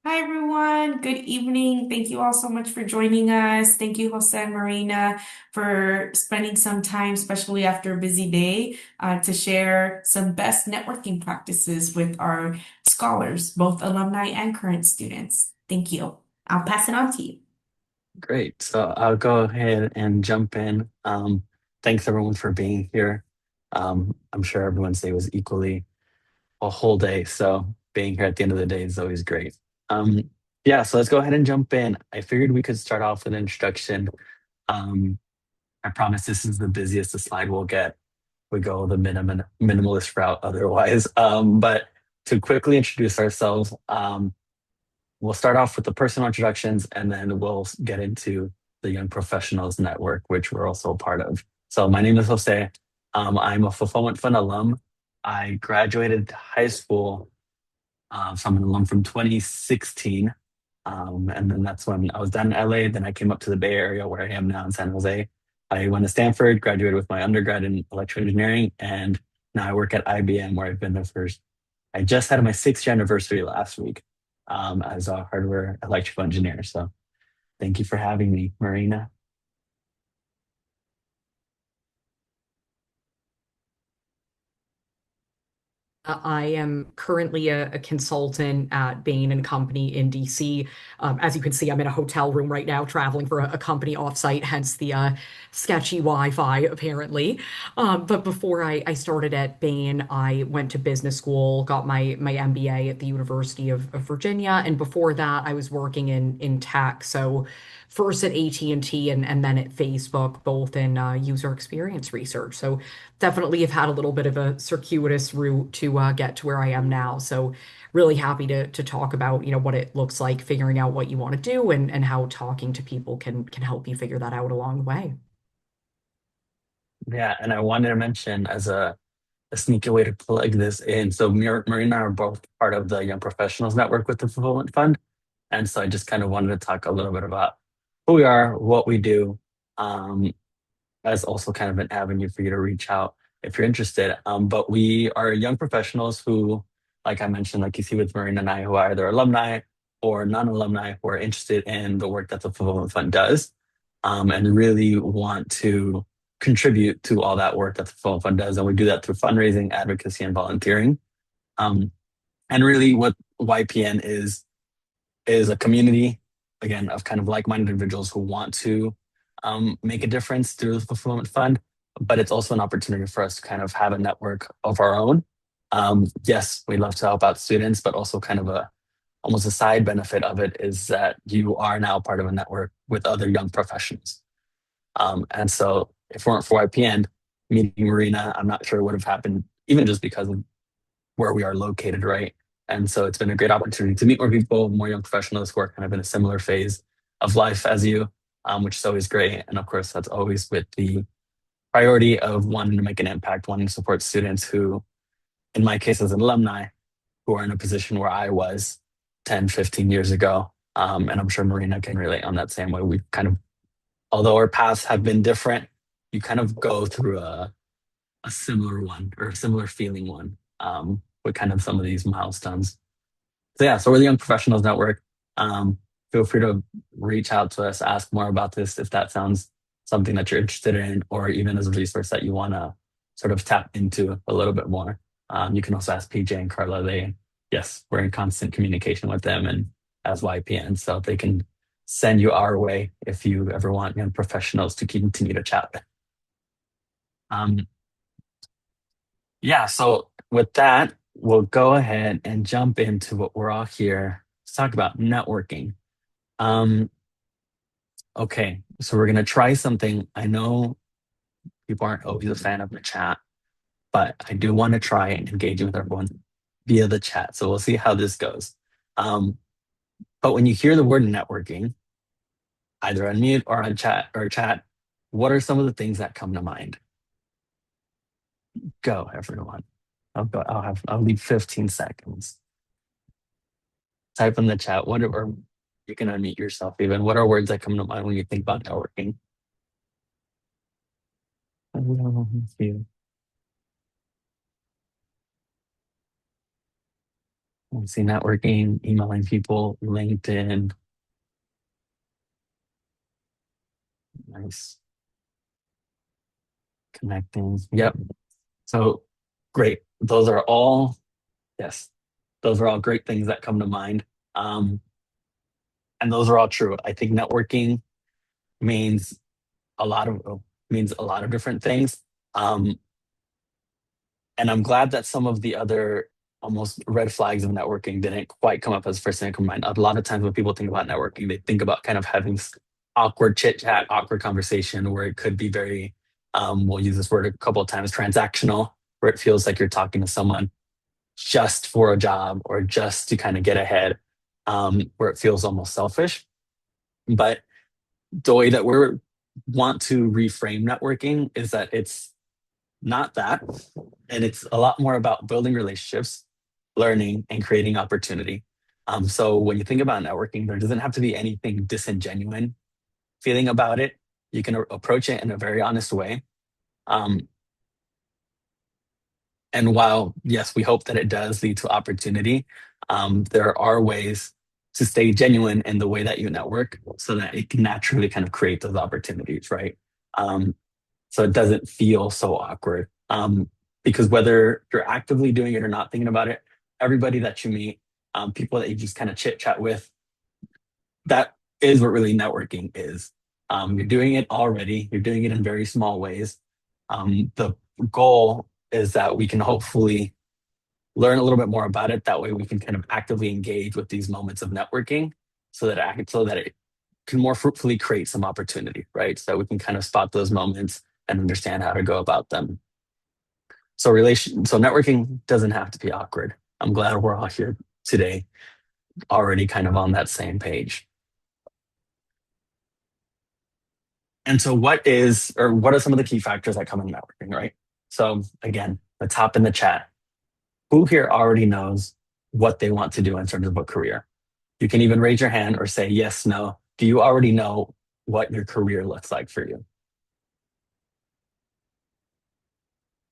Hi, everyone. Good evening. Thank you all so much for joining us. Thank you, Jose and Marina, for spending some time, especially after a busy day, to share some best networking practices with our scholars, both alumni and current students. Thank you. I'll pass it on to you. Great. So I'll go ahead and jump in. Thanks everyone for being here. I'm sure everyone's day was equally a whole day, so being here at the end of the day is always great. Um, yeah, so let's go ahead and jump in. I figured we could start off with an introduction. Um, I promise this is the busiest the slide will get. We go the minimalist route otherwise. But to quickly introduce ourselves, we'll start off with the personal introductions and then we'll get into the Young Professionals Network, which we're also a part of. So my name is Jose. I'm a Fulfillment Fund alum. I graduated high school, so I'm an alum from 2016. And then that's when I was done in LA. Then I came up to the Bay Area where I am now in San Jose. I went to Stanford, graduated with my undergrad in electrical engineering, and now I work at IBM where I've been there for I just had my 6th year anniversary last week as a hardware electrical engineer. So thank you for having me, Marina. I am currently a consultant at Bain and Company in DC. As you can see, I'm in a hotel room right now, traveling for a company offsite, hence the sketchy Wi-Fi, apparently. But before I started at Bain, I went to business school, got my MBA at the University of Virginia, and before that, I was working in tech. So first at AT&T and then at Facebook, both in user experience research. So definitely have had a little bit of a circuitous route to get to where I am now. So really happy to talk about, what it looks like, figuring out what you want to do and how talking to people can help you figure that out along the way. Yeah, and I wanted to mention as a sneaky way to plug this in. So Marina and I are both part of the Young Professionals Network with the Fulfillment Fund. And so I just kind of wanted to talk a little bit about who we are, what we do, um, as also kind of an avenue for you to reach out if you're interested. But we are young professionals who, like I mentioned, like you see with Marina and I, who are either alumni or non-alumni who are interested in the work that the Fulfillment Fund does, and really want to contribute to all that work that the Fulfillment Fund does. And we do that through fundraising, advocacy, and volunteering. Um, and really, what YPN is a community, again, of kind of like-minded individuals who want to make a difference through the Fulfillment Fund, but it's also an opportunity for us to kind of have a network of our own. Yes, we love to help out students, but also kind of a almost a side benefit of it is that you are now part of a network with other young professionals. And so if it weren't for YPN, meeting Marina, I'm not sure what would have happened, even just because of where we are located, right? And so it's been a great opportunity to meet more people, more young professionals who are kind of in a similar phase of life as you, which is always great. And of course, that's always with the priority of wanting to make an impact, wanting to support students who, in my case as an alumni, who are in a position where I was 10, 15 years ago. And I'm sure Marina can relate on that same way. We've kind of, although our paths have been different, you kind of go through a similar one or a similar feeling one with kind of some of these milestones. So yeah, so we're the Young Professionals Network. Feel free to reach out to us, ask more about this if that sounds something that you're interested in, or even as a resource that you want to sort of tap into a little bit more. You can also ask PJ and Carla. Yes, we're in constant communication with them and as YPN, so they can send you our way if you ever want young professionals to continue to chat with. Um, Yeah, so with that, we'll go ahead and jump into what we're all here to talk about networking. Um, okay, so we're gonna try something. I know people aren't always a fan of the chat, but I do want to try and engage with everyone via the chat. So we'll see how this goes. Um, but when you hear the word networking, either unmute or on chat, what are some of the things that come to mind? Go, everyone. I'll leave 15 seconds. Type in the chat. Or you can unmute yourself even. What are words that come to mind when you think about networking? Hello, you. Let's see, networking, emailing people, LinkedIn. Nice. Connecting. Yep. So great. Those are all, yes, those are all great things that come to mind. Um, and those are all true. I think networking means means a lot of different things. Um, and I'm glad that some of the other almost red flags of networking didn't quite come up as first thing to come to mind. A lot of times when people think about networking, they think about kind of having awkward chit chat, awkward conversation where it could be very, we'll use this word a couple of times, transactional, where it feels like you're talking to someone just for a job or just to kind of get ahead, where it feels almost selfish. But the way that we want to reframe networking is that it's not that. And it's a lot more about building relationships, learning, and creating opportunity. So when you think about networking, there doesn't have to be anything disingenuine feeling about it. You can approach it in a very honest way. Um, and while, yes, we hope that it does lead to opportunity, there are ways to stay genuine in the way that you network so that it can naturally kind of create those opportunities, right? Um, so it doesn't feel so awkward. Because whether you're actively doing it or not thinking about it, everybody that you meet, people that you just kind of chit chat with, that is what really networking is. You're doing it already, you're doing it in very small ways. The goal is that we can hopefully learn a little bit more about it. That way we can kind of actively engage with these moments of networking so that it can more fruitfully create some opportunity, right? So that we can kind of spot those moments and understand how to go about them. So networking doesn't have to be awkward. I'm glad we're all here today, already kind of on that same page. And so what are some of the key factors that come in networking, right? So again, let's hop in the chat. Who here already knows what they want to do in terms of a career? You can even raise your hand or say yes, no. Do you already know what your career looks like for you?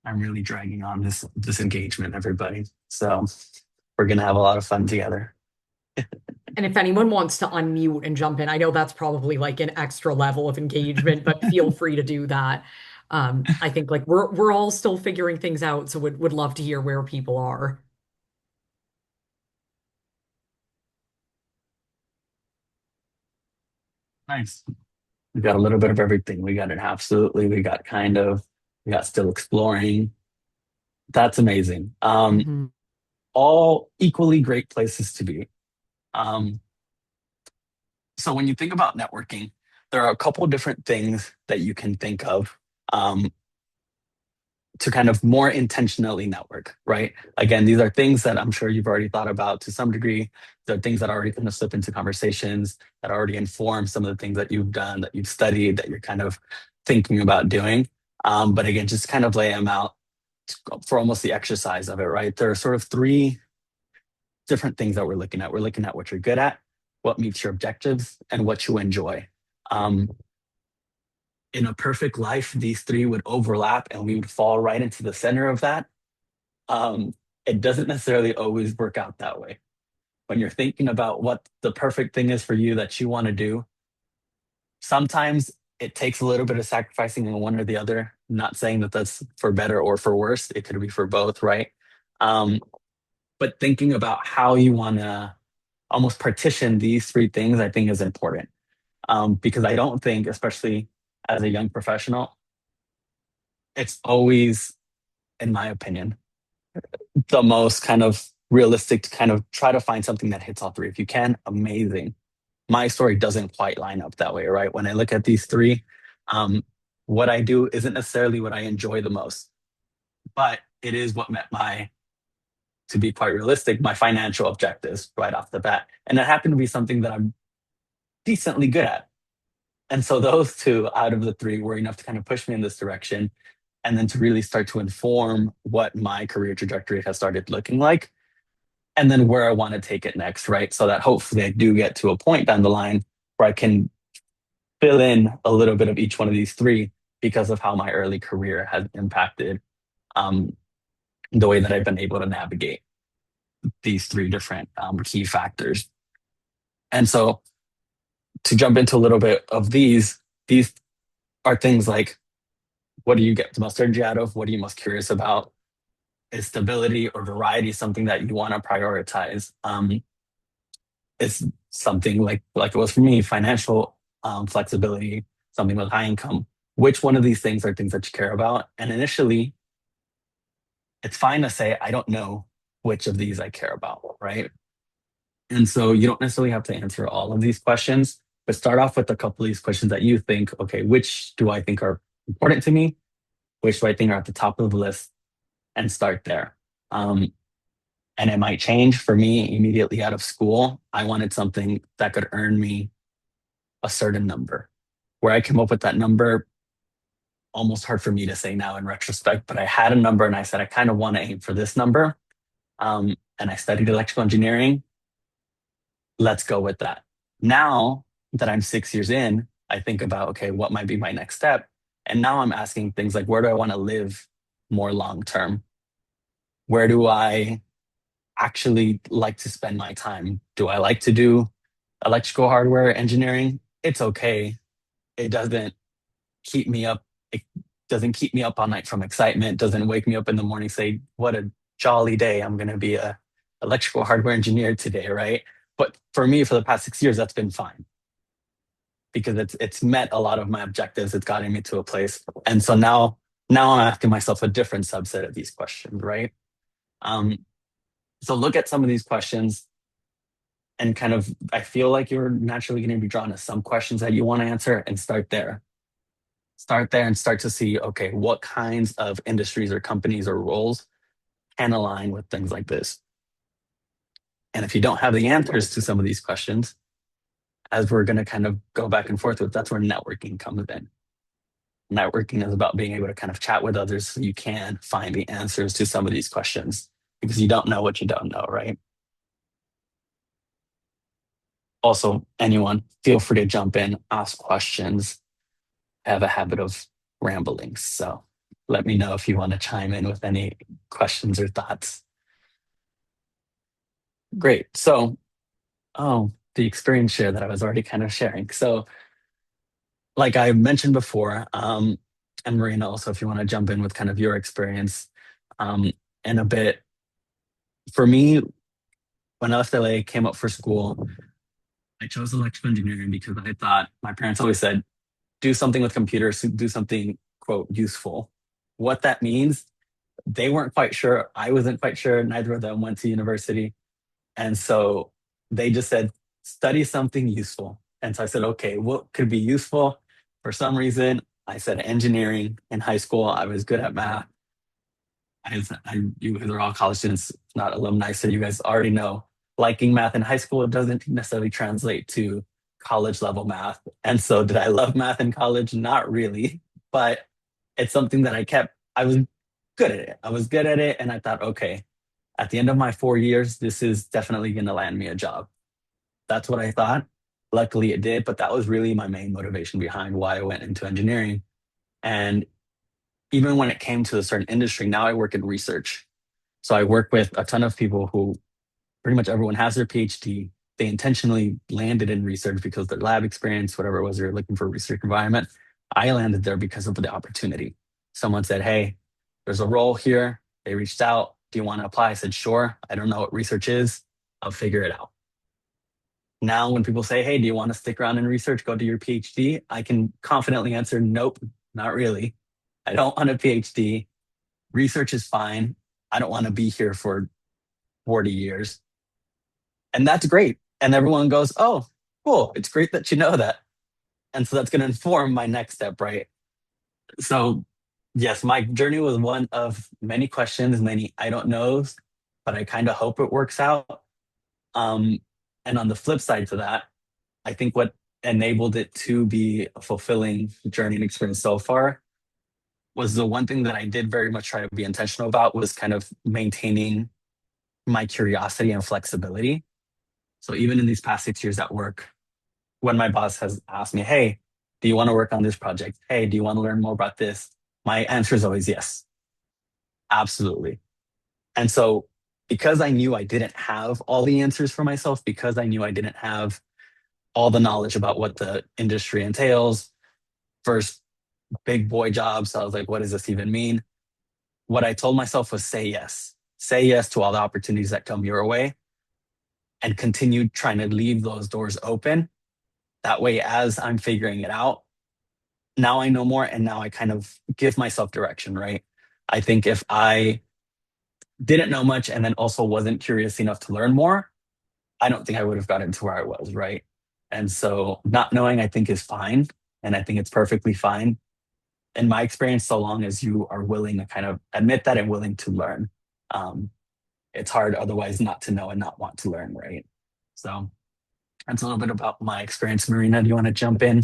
I'm really dragging on this engagement, everybody. So we're gonna have a lot of fun together. And if anyone wants to unmute and jump in, I know that's probably like an extra level of engagement, but feel free to do that. I think like we're all still figuring things out, so would love to hear where people are. Nice. We got a little bit of everything. We got it absolutely. We got kind of. We got still exploring. That's amazing. Mhm. All equally great places to be. Um, so when you think about networking, there are a couple different things that you can think of um, to kind of more intentionally network, right? Again, these are things that I'm sure you've already thought about to some degree. They're things that already kind of slip into conversations that already inform some of the things that you've done, that you've studied, that you're kind of thinking about doing. But again, just kind of lay them out for almost the exercise of it, right? There are sort of three different things that we're looking at. We're looking at what you're good at, what meets your objectives, and what you enjoy. Um, in a perfect life, these three would overlap and we would fall right into the center of that. Um, it doesn't necessarily always work out that way. When you're thinking about what the perfect thing is for you that you want to do, sometimes it takes a little bit of sacrificing in one or the other. Not saying that that's for better or for worse. It could be for both, right? Um, but thinking about how you want to almost partition these three things, I think is important. Because I don't think, especially as a young professional, it's always, in my opinion, the most kind of realistic to kind of try to find something that hits all three. If you can, amazing. My story doesn't quite line up that way, right? When I look at these three, um, what I do isn't necessarily what I enjoy the most, but it is what met to be quite realistic, my financial objectives right off the bat. And it happened to be something that I'm decently good at. And so those two out of the three were enough to kind of push me in this direction and then to really start to inform what my career trajectory has started looking like and then where I want to take it next, right? So that hopefully I do get to a point down the line where I can fill in a little bit of each one of these three because of how my early career has impacted um, the way that I've been able to navigate. these three different key factors. And so to jump into a little bit of these are things like, what do you get the most energy out of? What are you most curious about? Is stability or variety something that you want to prioritize? Is something like it was for me, financial flexibility, something with high income. Which one of these things are things that you care about? And initially, it's fine to say, I don't know which of these I care about, right? And so you don't necessarily have to answer all of these questions, but start off with a couple of these questions that you think, okay, which do I think are important to me? Which do I think are at the top of the list? And start there. And it might change. For me, immediately out of school, I wanted something that could earn me a certain number. Where I came up with that number, almost hard for me to say now in retrospect, but I had a number and I said, I kind of want to aim for this number. And I studied electrical engineering. Let's go with that. Now that I'm 6 years in, I think about, okay, what might be my next step? And now I'm asking things like, where do I want to live more long term? Where do I actually like to spend my time? Do I like to do electrical hardware engineering? It's okay. It doesn't keep me up. It doesn't keep me up all night from excitement. Doesn't wake me up in the morning, say, what a jolly day. I'm going to be a electrical hardware engineer today, right? But for me, for the past 6 years, that's been fine because it's met a lot of my objectives. It's gotten me to a place. And so now I'm asking myself a different subset of these questions, right? Um, so look at some of these questions and kind of, I feel like you're naturally going to be drawn to some questions that you want to answer and start there. Start there and start to see, okay, what kinds of industries or companies or roles can align with things like this. And if you don't have the answers to some of these questions, as we're going to kind of go back and forth with, that's where networking comes in. Networking is about being able to kind of chat with others so you can find the answers to some of these questions because you don't know what you don't know, right? Also, anyone, feel free to jump in, ask questions. I have a habit of rambling, so let me know if you want to chime in with any questions or thoughts. Great. So, the experience share that I was already kind of sharing. So, like I mentioned before, and Marina, also, if you want to jump in with kind of your experience um, in a bit. For me, when I left LA, came up for school, I chose electrical engineering because I thought my parents always said, do something with computers, do something, quote, useful. What that means, they weren't quite sure. I wasn't quite sure. Neither of them went to university. And so they just said, study something useful. And so I said, okay, what could be useful? For some reason, I said engineering in high school. I was good at math. You guys are all college students, not alumni, so you guys already know liking math in high school it doesn't necessarily translate to college level math. And so, did I love math in college? Not really, but it's something that I was good at it. I was good at it, and I thought, okay, at the end of my 4 years, this is definitely going to land me a job. That's what I thought. Luckily, it did, but that was really my main motivation behind why I went into engineering. And even when it came to a certain industry, now I work in research. So I work with a ton of people who pretty much everyone has their PhD. They intentionally landed in research because their lab experience, whatever it was, they're looking for a research environment. I landed there because of the opportunity. Someone said, hey, there's a role here. They reached out. Do you want to apply? I said, sure. I don't know what research is. I'll figure it out. Now, when people say, hey, do you want to stick around in research, go do your PhD? I can confidently answer, nope, not really. I don't want a PhD. Research is fine. I don't want to be here for 40 years. And that's great. And everyone goes, oh, cool. It's great that you know that. And so that's going to inform my next step, right? So, yes, my journey was one of many questions, many I don't knows, but I kind of hope it works out. Um, and on the flip side to that, I think what enabled it to be a fulfilling journey and experience so far was the one thing that I did very much try to be intentional about was kind of maintaining my curiosity and flexibility. So even in these past 6 years at work, when my boss has asked me, hey, do you want to work on this project? Hey, do you want to learn more about this? My answer is always yes, absolutely. And so because I knew I didn't have all the answers for myself, because I knew I didn't have all the knowledge about what the industry entails, first big boy job. So I was like, what does this even mean? What I told myself was say yes. Say yes to all the opportunities that come your way and continue trying to leave those doors open. That way, as I'm figuring it out, now I know more and now I kind of give myself direction, right? I think if I didn't know much and then also wasn't curious enough to learn more, I don't think I would have gotten to where I was, right? And so not knowing, I think, is fine. And I think it's perfectly fine in my experience, so long as you are willing to kind of admit that and willing to learn. Um, it's hard otherwise not to know and not want to learn, right? So that's a little bit about my experience. Marina, do you want to jump in?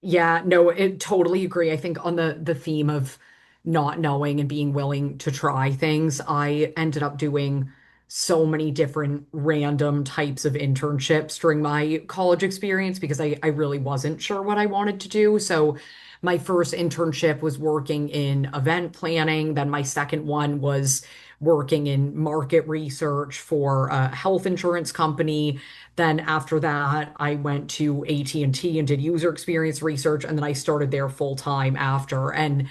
Yeah, no, it totally agree. I think on the theme of not knowing and being willing to try things, I ended up doing so many different random types of internships during my college experience because I really wasn't sure what I wanted to do. So my first internship was working in event planning. Then my second one was working in market research for a health insurance company. Then after that, I went to AT&T and did user experience research, and then I started there full time after. And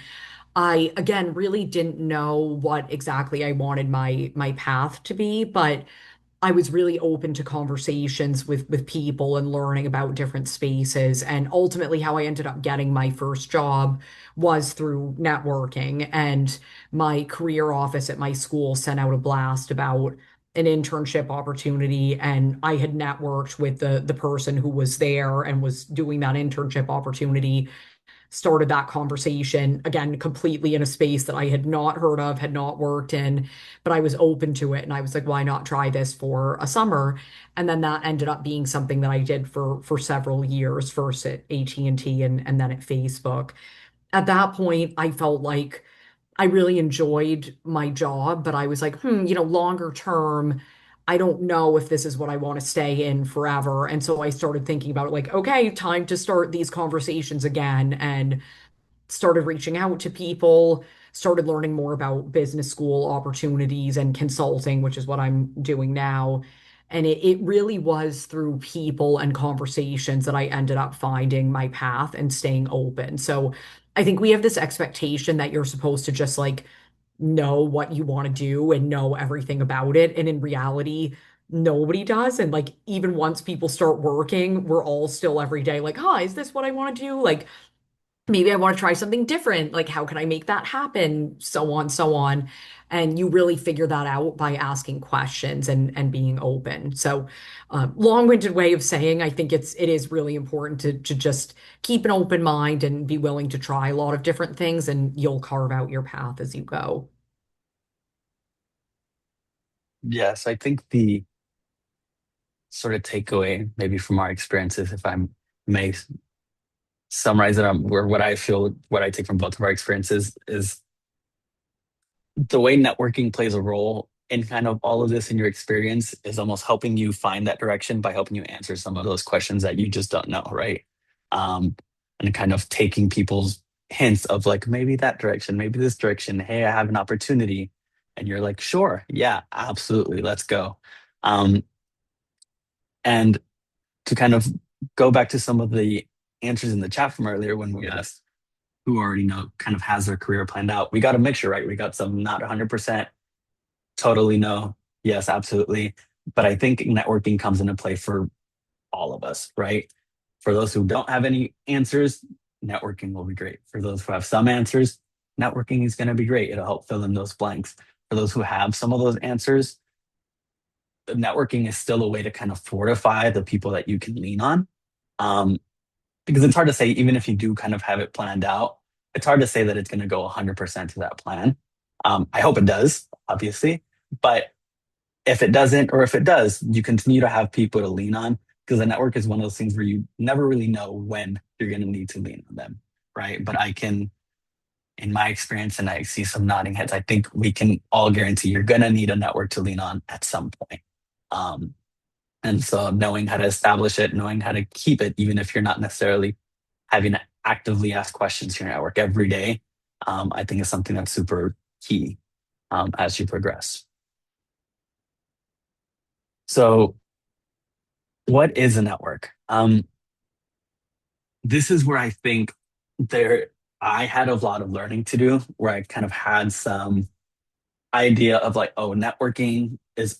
I again really didn't know what exactly I wanted my path to be, but I was really open to conversations with people and learning about different spaces. And ultimately, how I ended up getting my first job was through networking. And my career office at my school sent out a blast about an internship opportunity. And I had networked with the person who was there and was doing that internship opportunity, started that conversation again completely in a space that I had not heard of, had not worked in, but I was open to it and I was like, why not try this for a summer? And then that ended up being something that I did for several years, first at AT&T and then at Facebook. At that point, I felt like I really enjoyed my job, but I was like, longer term, I don't know if this is what I want to stay in forever. And so I started thinking about it like, okay, time to start these conversations again. And started reaching out to people, started learning more about business school opportunities and consulting, which is what I'm doing now. And it really was through people and conversations that I ended up finding my path and staying open. So I think we have this expectation that you're supposed to just like know what you want to do and know everything about it. And in reality, nobody does. And like, even once people start working, we're all still every day like, huh, is this what I want to do? Like, maybe I want to try something different. Like, how can I make that happen? So on, so on. And you really figure that out by asking questions and being open. So, long-winded way of saying, I think it is really important to just keep an open mind and be willing to try a lot of different things, and you'll carve out your path as you go. Yes, I think the sort of takeaway, maybe from our experiences, if I may summarize it, or what I feel, what I take from both of our experiences is the way networking plays a role in kind of all of this in your experience is almost helping you find that direction by helping you answer some of those questions that you just don't know, right? Um, and kind of taking people's hints of like maybe that direction, maybe this direction. Hey, I have an opportunity, and you're like, sure, yeah, absolutely, let's go. Um, and to kind of go back to some of the answers in the chat from earlier when we asked who already know kind of has their career planned out. We got a mixture, right? We got some not 100%, totally no, yes, absolutely. But I think networking comes into play for all of us, right? For those who don't have any answers, networking will be great. For those who have some answers, networking is going to be great. It'll help fill in those blanks. For those who have some of those answers, networking is still a way to kind of fortify the people that you can lean on. Um, because it's hard to say, even if you do kind of have it planned out, it's hard to say that it's going to go 100% to that plan. I hope it does, obviously. But if it doesn't, or if it does, you continue to have people to lean on because the network is one of those things where you never really know when you're going to need to lean on them, right? But I can, in my experience, and I see some nodding heads, I think we can all guarantee you're going to need a network to lean on at some point. Um, and so knowing how to establish it, knowing how to keep it, even if you're not necessarily having to actively ask questions to your network every day, I think is something that's super key. as you progress. So, what is a network? This is where I think there I had a lot of learning to do, where I kind of had some idea of like, oh, networking is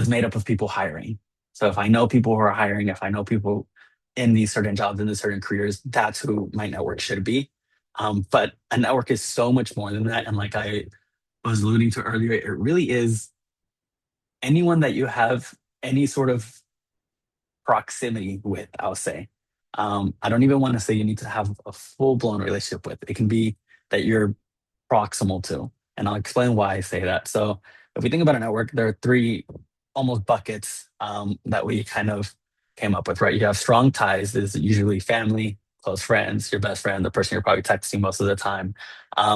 made up of people hiring. So if I know people who are hiring, if I know people in these certain jobs, in these certain careers, that's who my network should be. But a network is so much more than that. And like I was alluding to earlier, it really is anyone that you have any sort of proximity with, I'll say. I don't even want to say you need to have a full blown relationship with. It can be that you're proximal to. And I'll explain why I say that. So, if we think about a network, there are three almost buckets that we kind of came up with, right? You have strong ties, is usually family, close friends, your best friend, the person you're probably texting most of the time.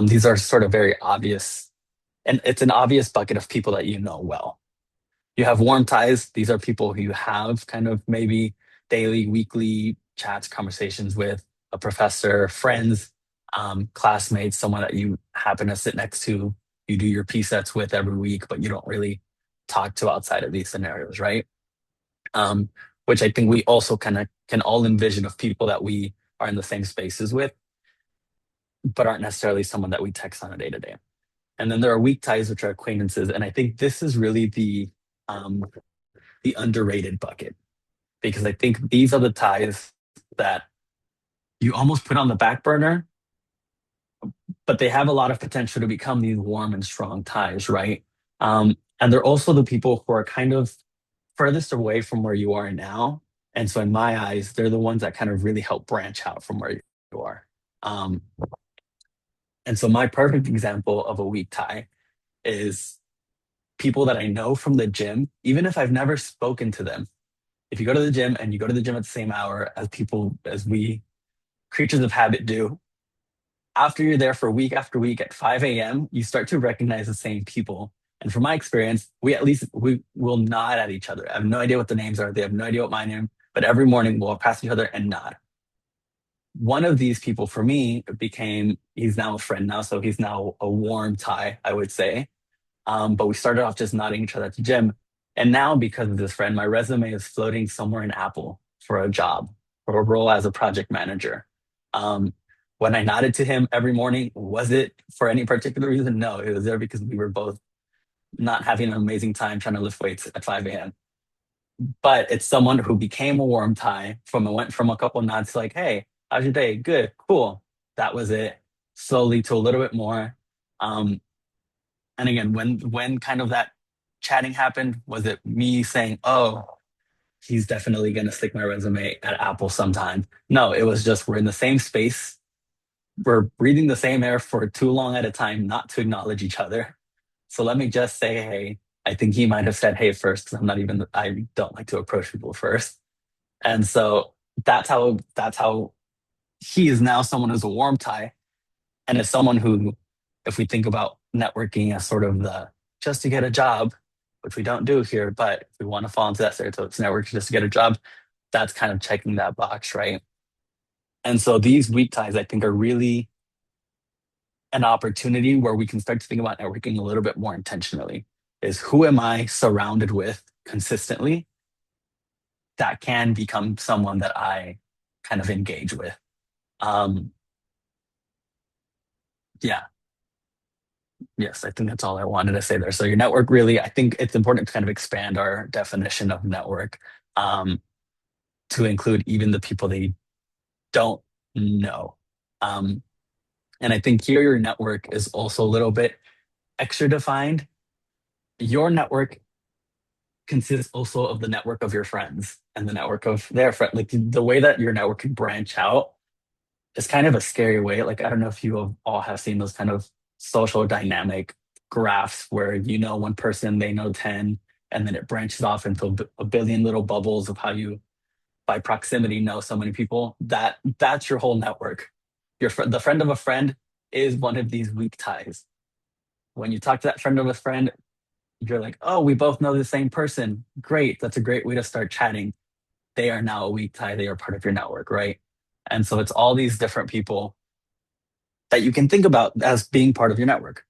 These are sort of very obvious, and it's an obvious bucket of people that you know well. You have warm ties. These are people who you have kind of maybe daily, weekly chats, conversations with, a professor, friends, classmates, someone that you happen to sit next to, you do your P sets with every week, but you don't really talk to outside of these scenarios, right? Um, which I think we also kind of can all envision of people that we are in the same spaces with, but aren't necessarily someone that we text on a day to day. And then there are weak ties, which are acquaintances. And I think this is really um, the underrated bucket because I think these are the ties that you almost put on the back burner, but they have a lot of potential to become these warm and strong ties, right? And they're also the people who are kind of furthest away from where you are now. And so, in my eyes, they're the ones that kind of really help branch out from where you are. Um, and so, my perfect example of a weak tie is people that I know from the gym, even if I've never spoken to them. If you go to the gym and you go to the gym at the same hour as people, as we creatures of habit do, after you're there for week after week at 5 a.m., you start to recognize the same people. And from my experience, we will nod at each other. I have no idea what the names are. They have no idea what my name, but every morning we'll pass each other and nod. One of these people for me he's now a friend now, so he's now a warm tie, I would say. But we started off just nodding each other at the gym. And now, because of this friend, my resume is floating somewhere in Apple for a job, for a role as a project manager. Um, when I nodded to him every morning, was it for any particular reason? No, it was there because we were both not having an amazing time trying to lift weights at 5 a.m. But it's someone who became a warm tie went from a couple nods to like, hey, how's your day? Good, cool. That was it. Slowly to a little bit more. Um, and again, when kind of that chatting happened, was it me saying, "Oh, he's definitely going to stick my resume at Apple sometime"? No, it was just we're in the same space. We're breathing the same air for too long at a time not to acknowledge each other. So let me just say, hey, I think he might have said hey first because I don't like to approach people first. And so that's how he is now someone who's a warm tie and is someone who, if we think about networking as sort of the just to get a job, which we don't do here, but if we want to fall into that stereotype, it's networking just to get a job, that's kind of checking that box, right? And so these weak ties, I think, are really an opportunity where we can start to think about networking a little bit more intentionally. Is who am I surrounded with consistently that can become someone that I kind of engage with? Um, yeah, yes, I think that's all I wanted to say there. So your network really, I think it's important to kind of expand our definition of network um, to include even the people they don't know. Um, and I think here your network is also a little bit extra defined. Your network consists also of the network of your friends and the network of their friend. Like the way that your network can branch out is kind of a scary way. Like I don't know if all have seen those kind of social dynamic graphs where you know one person, they know 10, and then it branches off into a billion little bubbles of how you by proximity know so many people. That's your whole network. The friend of a friend is one of these weak ties. When you talk to that friend of a friend, you're like, oh, we both know the same person. Great. That's a great way to start chatting. They are now a weak tie. They are part of your network, right? And so it's all these different people that you can think about as being part of your network.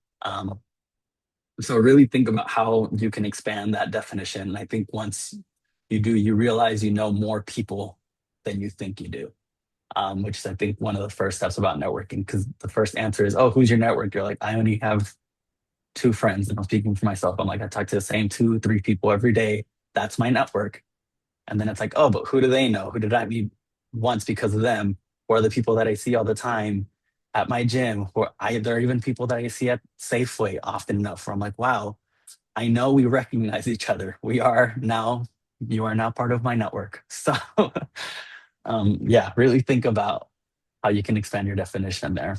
So really think about how you can expand that definition. And I think once you do, you realize you know more people than you think you do, which is, I think, one of the first steps about networking. Because the first answer is, oh, who's your network? You're like, I only have two friends. And I'm speaking for myself. I'm like, I talk to the same two, three people every day. That's my network. And then it's like, oh, but who do they know? Who did I meet once because of them? Or are the people that I see all the time at my gym? Or there are even people that I see at Safeway often enough where I'm like, wow, I know we recognize each other. You are now part of my network. So, yeah, really think about how you can expand your definition there.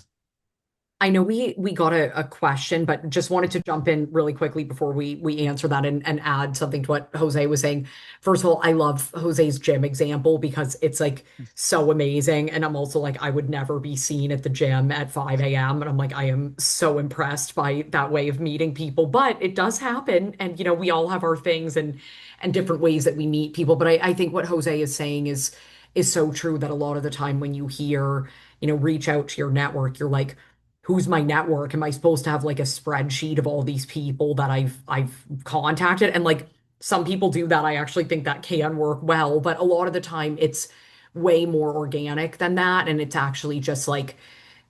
I know we got a question, but just wanted to jump in really quickly before we answer that and add something to what Jose was saying. First of all, I love Jose's gym example because it's like so amazing. And I'm also like, I would never be seen at the gym at 5 a.m. And I'm like, I am so impressed by that way of meeting people. But it does happen. And we all have our things and different ways that we meet people. But I think what Jose is saying is so true that a lot of the time when you hear, reach out to your network, you're like, who's my network? Am I supposed to have like a spreadsheet of all these people that I've contacted? And like some people do that. I actually think that can work well, but a lot of the time it's way more organic than that. And it's actually just like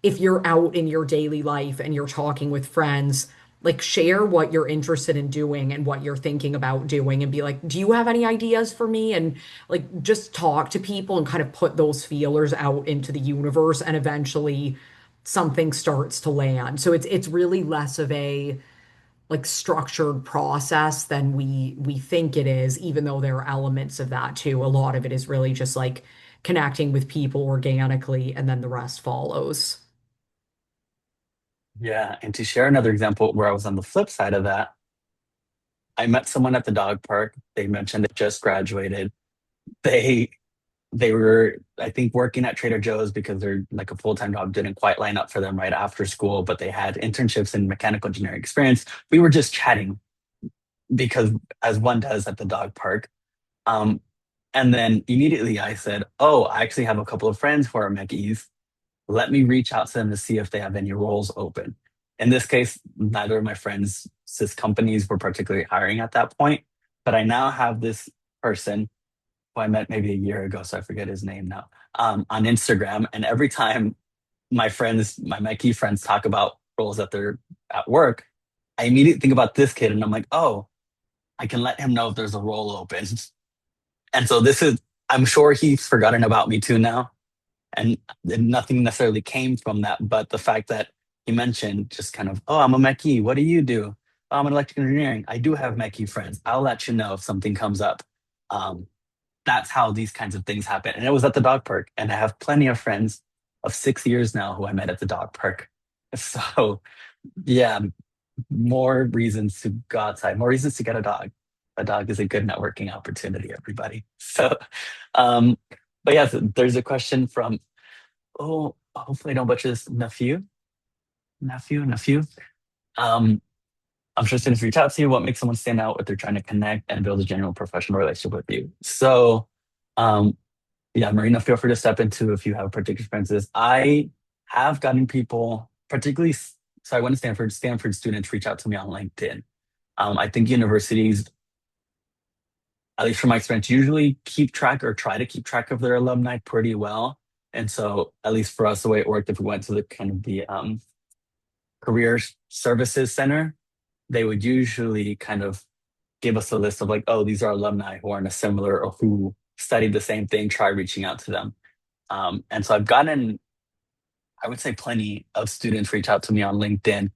if you're out in your daily life and you're talking with friends, like share what you're interested in doing and what you're thinking about doing and be like, do you have any ideas for me? And like just talk to people and kind of put those feelers out into the universe and eventually something starts to land. So it's really less of a like structured process than we think it is, even though there are elements of that too. A lot of it is really just like connecting with people organically and then the rest follows. Yeah. And to share another example where I was on the flip side of that, I met someone at the dog park. They mentioned they just graduated. They they were, I think, working at Trader Joe's because they're like a full-time job didn't quite line up for them right after school, but they had internships in mechanical engineering experience. We were just chatting because as one does at the dog park. Um, and then immediately I said, oh, I actually have a couple of friends who are Mechis. Let me reach out to them to see if they have any roles open. In this case, neither of my friends' cis companies were particularly hiring at that point, but I now have this person who I met maybe a year ago, so I forget his name now, on Instagram. And every time my key friends talk about roles that they're at work, I immediately think about this kid and I'm like, oh, I can let him know if there's a role open. And so I'm sure he's forgotten about me too now. And nothing necessarily came from that, but the fact that he mentioned just kind of, oh, I'm a Mechie. What do you do? Oh, I'm an electrical engineering. I do have Mechie friends. I'll let you know if something comes up. Um, that's how these kinds of things happen. And it was at the dog park. And I have plenty of friends of 6 years now who I met at the dog park. So, yeah, more reasons to go outside, more reasons to get a dog. A dog is a good networking opportunity, everybody. So, um, but yeah, there's a question from, oh, hopefully I don't butcher this, nephew. Um, I'm sure students reach out to you. What makes someone stand out if they're trying to connect and build a genuine professional relationship with you? So, um, yeah, Marina, feel free to step into if you have particular experiences. I have gotten people, particularly, so I went to Stanford. Stanford students reach out to me on LinkedIn. I think universities, at least from my experience, usually keep track or try to keep track of their alumni pretty well. And so, at least for us, the way it worked, if we went to the kind of the career services center, they would usually kind of give us a list of like, oh, these are alumni who are in a similar or who studied the same thing, try reaching out to them. And so I've gotten, I would say, plenty of students reach out to me on LinkedIn.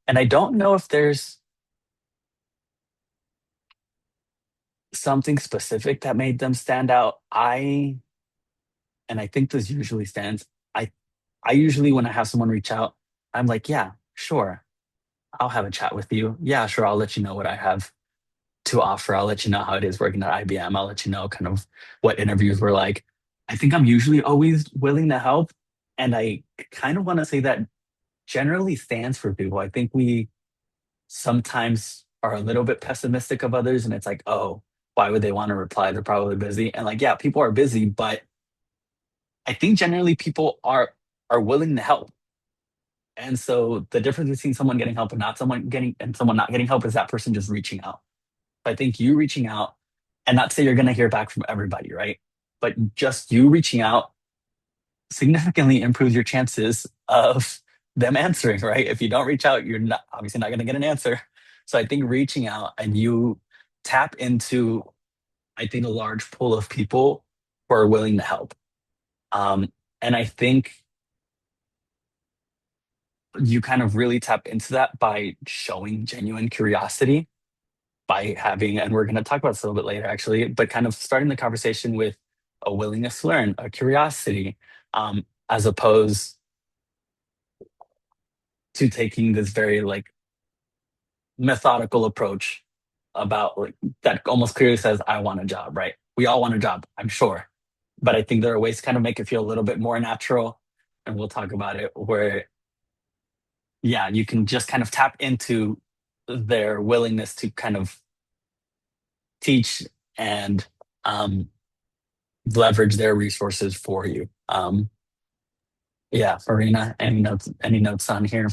And I don't know if there's something specific that made them stand out. And I think this usually stands. I, I usually, when I have someone reach out, I'm like, yeah, sure, I'll have a chat with you. Yeah, sure, I'll let you know what I have to offer. I'll let you know how it is working at IBM. I'll let you know kind of what interviews were like. I think I'm usually always willing to help. And I kind of want to say that generally stands for people. I think we sometimes are a little bit pessimistic of others, and it's like, oh, why would they want to reply? They're probably busy. And like, yeah, people are busy, but I think generally people are willing to help. And so the difference between someone getting help and not someone getting and someone not getting help is that person just reaching out. I think you reaching out, and not to say you're going to hear back from everybody, right? But just you reaching out significantly improves your chances of them answering, right? If you don't reach out, you're not obviously not going to get an answer. So I think reaching out and you tap into, I think, a large pool of people who are willing to help. And I think you kind of really tap into that by showing genuine curiosity, by having, and we're going to talk about this a little bit later actually, but kind of starting the conversation with a willingness to learn, a curiosity, as opposed to taking this very like methodical approach about like that almost clearly says, I want a job, right? We all want a job, I'm sure. But I think there are ways to kind of make it feel a little bit more natural. And we'll talk about it where, yeah, you can just kind of tap into their willingness to kind of teach and um, leverage their resources for you. Yeah, Marina, any notes on here?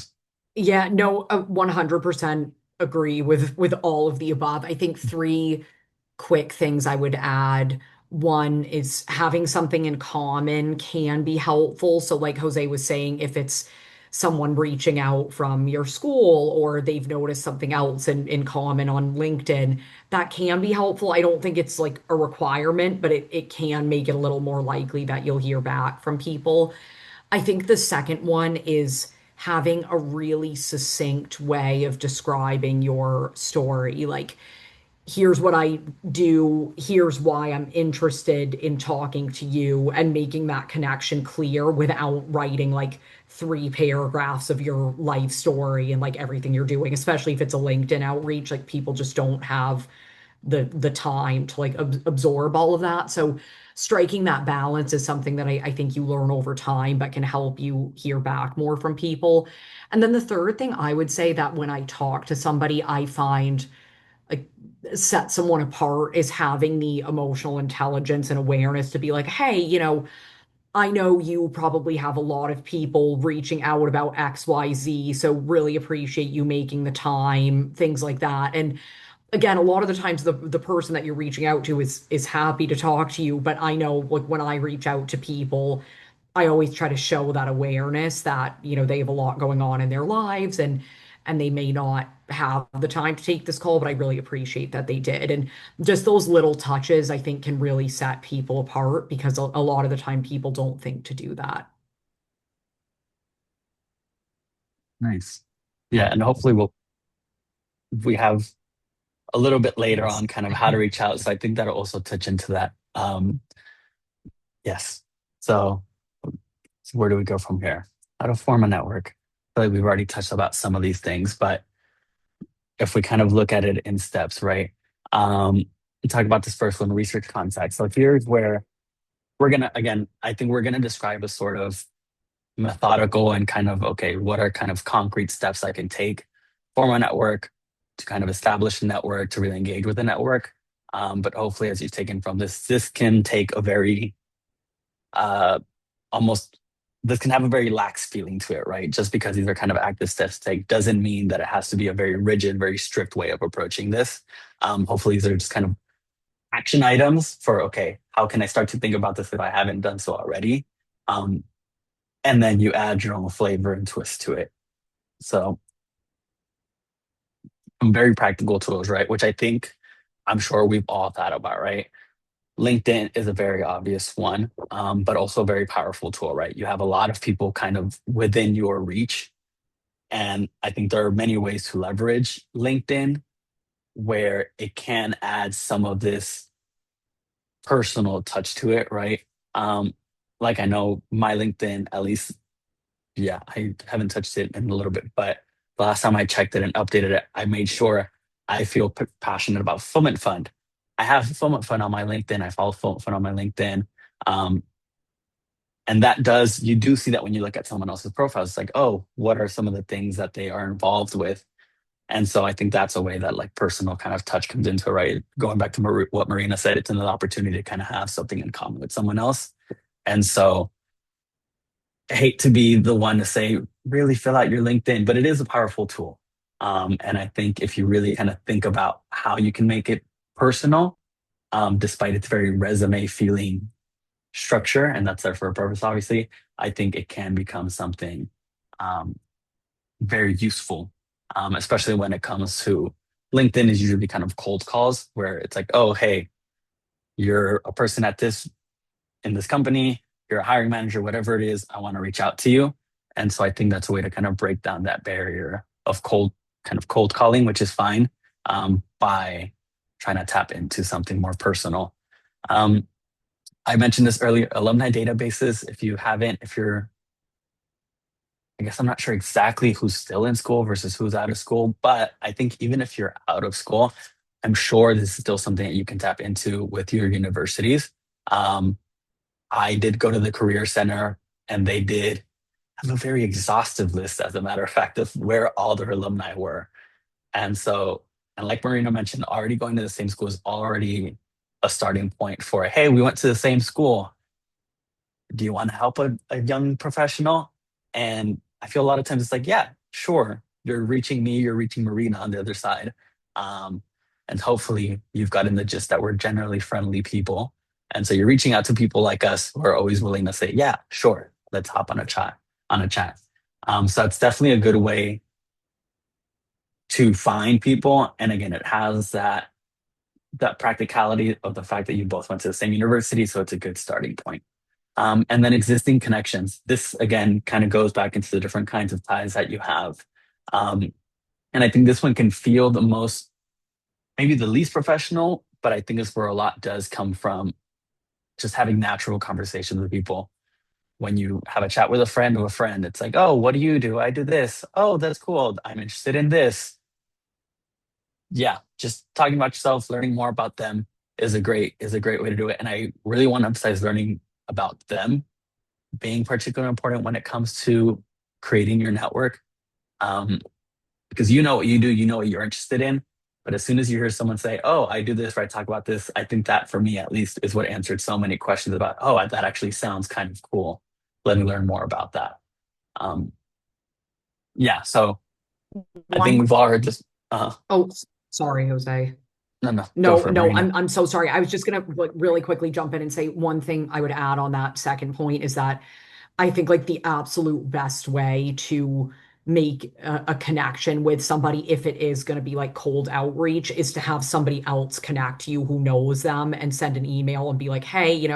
Yeah, no, 100% agree with all of the above. I think three quick things I would add. One is having something in common can be helpful. So, like Jose was saying, if it's someone reaching out from your school or they've noticed something else in common on LinkedIn, that can be helpful. I don't think it's like a requirement, but it can make it a little more likely that you'll hear back from people. I think the second one is having a really succinct way of describing your story. Like, here's what I do, here's why I'm interested in talking to you, and making that connection clear without writing like three paragraphs of your life story and like everything you're doing, especially if it's a LinkedIn outreach. Like, people just don't have the time to like absorb all of that. So striking that balance is something that I think you learn over time, but can help you hear back more from people. And then the third thing I would say that when I talk to somebody, I find like set someone apart is having the emotional intelligence and awareness to be like, hey, I know you probably have a lot of people reaching out about XYZ, so really appreciate you making the time, things like that. And again, a lot of the times the person that you're reaching out to is happy to talk to you, but I know like when I reach out to people, I always try to show that awareness that, they have a lot going on in their lives, and they may not have the time to take this call, but I really appreciate that they did. And just those little touches, I think, can really set people apart because a lot of the time people don't think to do that. Nice. Yeah, and hopefully we have a little bit later Yes. on kind of how to reach out. So I think that'll also touch into that. Yes. So, so where do we go from here? How to form a network? I feel like we've already touched about some of these things, but if we kind of look at it in steps, right? We talk about this first one, research contacts. So here's where we're gonna again, I think we're gonna describe a sort of methodical and kind of okay, what are kind of concrete steps I can take, form a network, to kind of establish a network, to really engage with a network. But hopefully, as you've taken from this can take a very uh, almost this can have a very lax feeling to it, right? Just because these are kind of active steps to take doesn't mean that it has to be a very rigid, very strict way of approaching this. Hopefully, these are just kind of action items for okay, how can I start to think about this if I haven't done so already? Um, and then you add your own flavor and twist to it. So very practical tools, right? Which I think I'm sure we've all thought about, right? LinkedIn is a very obvious one, but also a very powerful tool, right? You have a lot of people kind of within your reach. And I think there are many ways to leverage LinkedIn where it can add some of this personal touch to it, right? Um, like I know my LinkedIn, at least, yeah, I haven't touched it in a little bit, but the last time I checked it and updated it, I made sure I feel passionate about Fulfillment Fund. I have Fulfillment Fund on my LinkedIn. I follow Fulfillment Fund on my LinkedIn. Um, and that does, you do see that when you look at someone else's profile, it's like, oh, what are some of the things that they are involved with? And so I think that's a way that like personal kind of touch comes into it, right? Going back to what Marina said, it's another opportunity to kind of have something in common with someone else. And so hate to be the one to say, really fill out your LinkedIn, but it is a powerful tool. And I think if you really kind of think about how you can make it personal, despite its very resume feeling structure, and that's there for a purpose, obviously, I think it can become something um, very useful, especially when it comes to LinkedIn is usually kind of cold calls where it's like, oh, hey, you're a person at this in this company, you're a hiring manager, whatever it is, I want to reach out to you. And so I think that's a way to kind of break down that barrier of cold calling, which is fine, by trying to tap into something more personal. Um, I mentioned this earlier, alumni databases. If you haven't, if you're, I guess I'm not sure exactly who's still in school versus who's out of school, but I think even if you're out of school, I'm sure this is still something that you can tap into with your universities. Um, I did go to the Career Center and they did have a very exhaustive list, as a matter of fact, of where all their alumni were. And so, and like Marina mentioned, already going to the same school is already a starting point for, hey, we went to the same school. Do you want to help a young professional? And I feel a lot of times it's like, yeah, sure. You're reaching me, you're reaching Marina on the other side. Um, and hopefully you've gotten the gist that we're generally friendly people. And so you're reaching out to people like us who are always willing to say, yeah, sure, let's hop on a chat. So that's definitely a good way to find people. And again, it has that practicality of the fact that you both went to the same university. So it's a good starting point. And then existing connections. This again kind of goes back into the different kinds of ties that you have. Um, and I think this one can feel the most, maybe the least professional, but I think it's where a lot does come from just having natural conversations with people. When you have a chat with a friend of a friend, it's like, oh, what do you do? I do this. Oh, that's cool. I'm interested in this. Yeah, just talking about yourself, learning more about them is a great way to do it. And I really want to emphasize learning about them being particularly important when it comes to creating your network. Um, because you know what you do, you know what you're interested in. But as soon as you hear someone say, "Oh, I do this," or "I talk about this," I think that for me at least is what answered so many questions about, "Oh, that actually sounds kind of cool. Let me learn more about that." Um, yeah, so I think One, we've all heard this. oh, sorry, Jose. No, no, go No, for it, no, Marina. I'm so sorry. I was just gonna like really quickly jump in and say one thing I would add on that second point is that I think like the absolute best way to make a connection with somebody, if it is going to be like cold outreach, is to have somebody else connect you who knows them and send an email and be like, hey,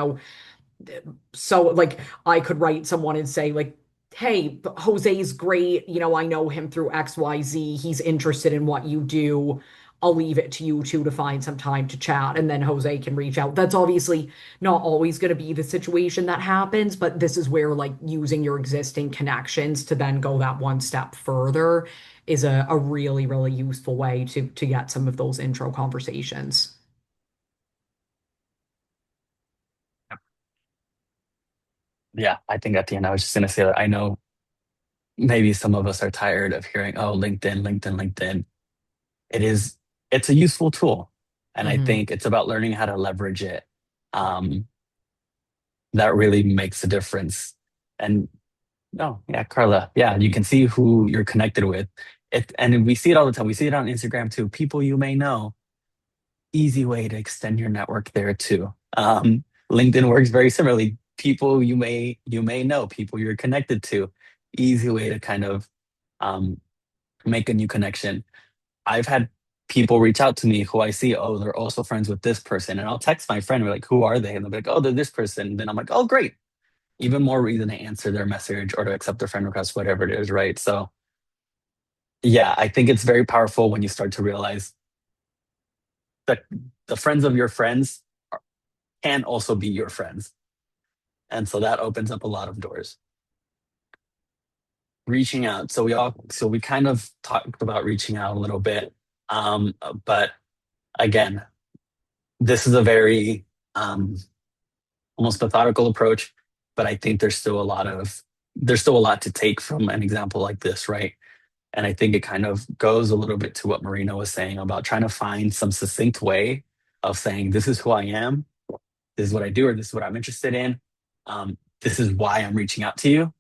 so like I could write someone and say like, hey, Jose's great, I know him through XYZ. He's interested in what you do. I'll leave it to you two to find some time to chat, and then Jose can reach out. That's obviously not always going to be the situation that happens, but this is where like using your existing connections to then go that one step further is a really, really useful way to get some of those intro conversations. Yeah, I think at the end I was just gonna say that I know maybe some of us are tired of hearing, "Oh, LinkedIn, LinkedIn, LinkedIn." It is, it's a useful tool, and I Hmm. think it's about learning how to leverage it. Um, that really makes a difference. And no, yeah, Carla, yeah, you can see who you're connected with. And we see it all the time. We see it on Instagram too. People you may know, easy way to extend your network there too. LinkedIn works very similarly. People you may know, people you're connected to, easy way to kind of um, make a new connection. I've had people reach out to me who I see, oh, they're also friends with this person. And I'll text my friend, we're like, who are they? And they'll be like, oh, they're this person. And then I'm like, oh, great. Even more reason to answer their message or to accept their friend request, whatever it is, right? So, yeah, I think it's very powerful when you start to realize that the friends of your friends can also be your friends. And so that opens up a lot of doors. Reaching out. So we kind of talked about reaching out a little bit. But again, this is a very almost methodical approach, but I think there's still a lot to take from an example like this, right? And I think it kind of goes a little bit to what Marina was saying about trying to find some succinct way of saying, this is who I am, this is what I do, or this is what I'm interested in. This is why I'm reaching out to you.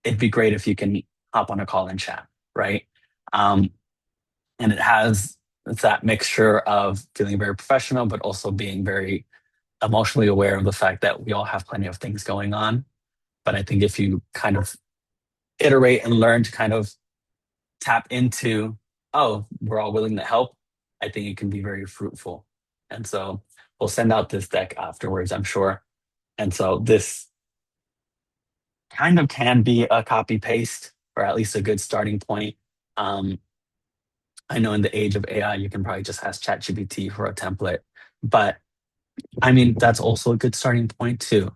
it'd be great if you can hop on a call and chat, right? Um, and it has that mixture of feeling very professional, but also being very emotionally aware of the fact that we all have plenty of things going on. But I think if you kind of iterate and learn to kind of tap into, oh, we're all willing to help, I think it can be very fruitful. And so we'll send out this deck afterwards, I'm sure. And so this kind of can be a copy paste or at least a good starting point. Um, I know in the age of AI, you can probably just ask ChatGPT for a template, but I mean, that's also a good starting point too.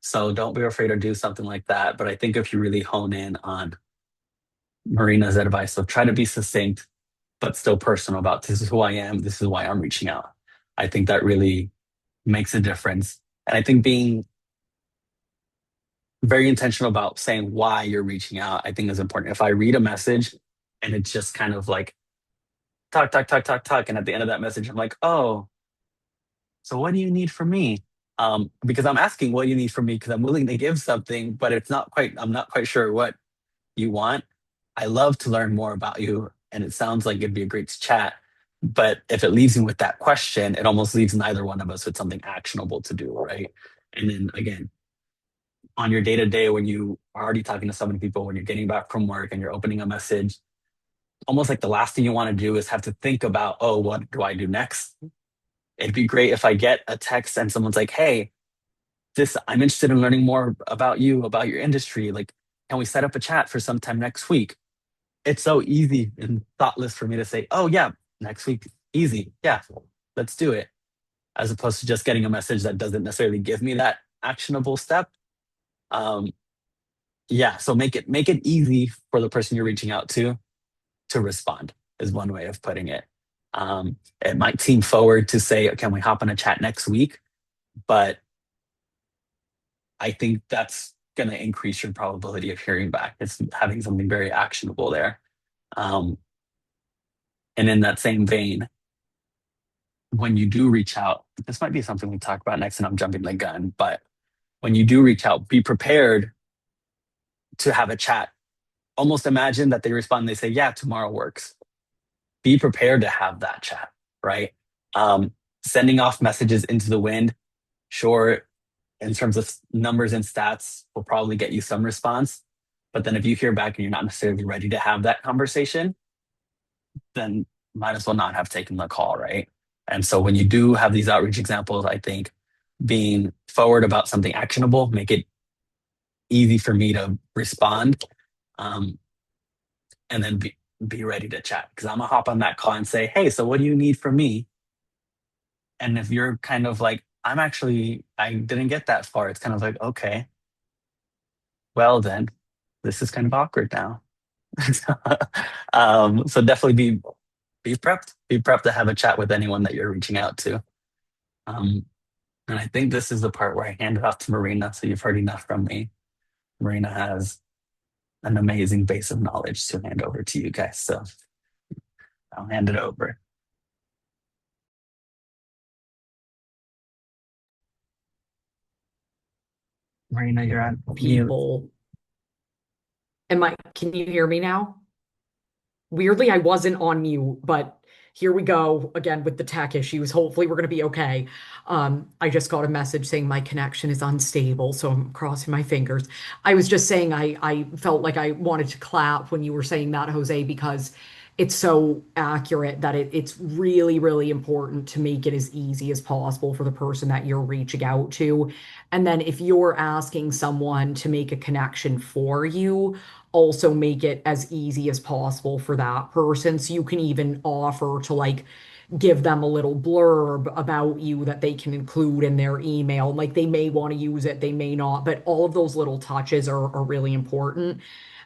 So don't be afraid to do something like that. But I think if you really hone in on Marina's advice, so try to be succinct, but still personal about this is who I am, this is why I'm reaching out. I think that really makes a difference. And I think being very intentional about saying why you're reaching out, I think is important. If I read a message and it's just kind of like talk, talk, talk, talk, talk, and at the end of that message, I'm like, oh, so what do you need from me? Because I'm asking what you need from me because I'm willing to give something, but it's not quite, I'm not quite sure what you want. I love to learn more about you, and it sounds like it'd be a great chat. But if it leaves me with that question, it almost leaves neither one of us with something actionable to do, right? And then again, on your day to day, when you are already talking to so many people, when you're getting back from work and you're opening a message, almost like the last thing you want to do is have to think about, oh, what do I do next? It'd be great if I get a text and someone's like, hey, this, I'm interested in learning more about you, about your industry. Like, can we set up a chat for sometime next week? It's so easy and thoughtless for me to say, oh, yeah, next week, easy. Yeah, let's do it. As opposed to just getting a message that doesn't necessarily give me that actionable step. Um, yeah, so make it easy for the person you're reaching out to respond is one way of putting it. It might seem forward to say, can we hop on a chat next week? But I think that's going to increase your probability of hearing back. It's having something very actionable there. Um, and in that same vein, when you do reach out, this might be something we talk about next, and I'm jumping the gun, but when you do reach out, be prepared to have a chat. Almost imagine that they respond, and they say, yeah, tomorrow works. Be prepared to have that chat, right? Um, Sending off messages into the wind, sure, in terms of numbers and stats, will probably get you some response. But then if you hear back and you're not necessarily ready to have that conversation, then might as well not have taken the call, right? And so when you do have these outreach examples, I think being forward about something actionable, make it easy for me to respond, um, and then be ready to chat. Because I'm gonna hop on that call and say, hey, so what do you need from me? And if you're kind of like, I didn't get that far, it's kind of like, okay, well then, this is kind of awkward now. So definitely be prepped. Be prepped to have a chat with anyone that you're reaching out to. Um, and I think this is the part where I hand it off to Marina. So you've heard enough from me. Marina has an amazing base of knowledge to hand over to you guys. So I'll hand it over. Marina, you're on mute. People. Can you hear me now? Weirdly, I wasn't on mute, but here we go again with the tech issues. Hopefully, we're going to be okay. I just got a message saying my connection is unstable, so I'm crossing my fingers. I was just saying I felt like I wanted to clap when you were saying that, Jose, because it's so accurate that it's really, really important to make it as easy as possible for the person that you're reaching out to. And then if you're asking someone to make a connection for you, also make it as easy as possible for that person. So you can even offer to like give them a little blurb about you that they can include in their email. Like they may want to use it, they may not, but all of those little touches are really important.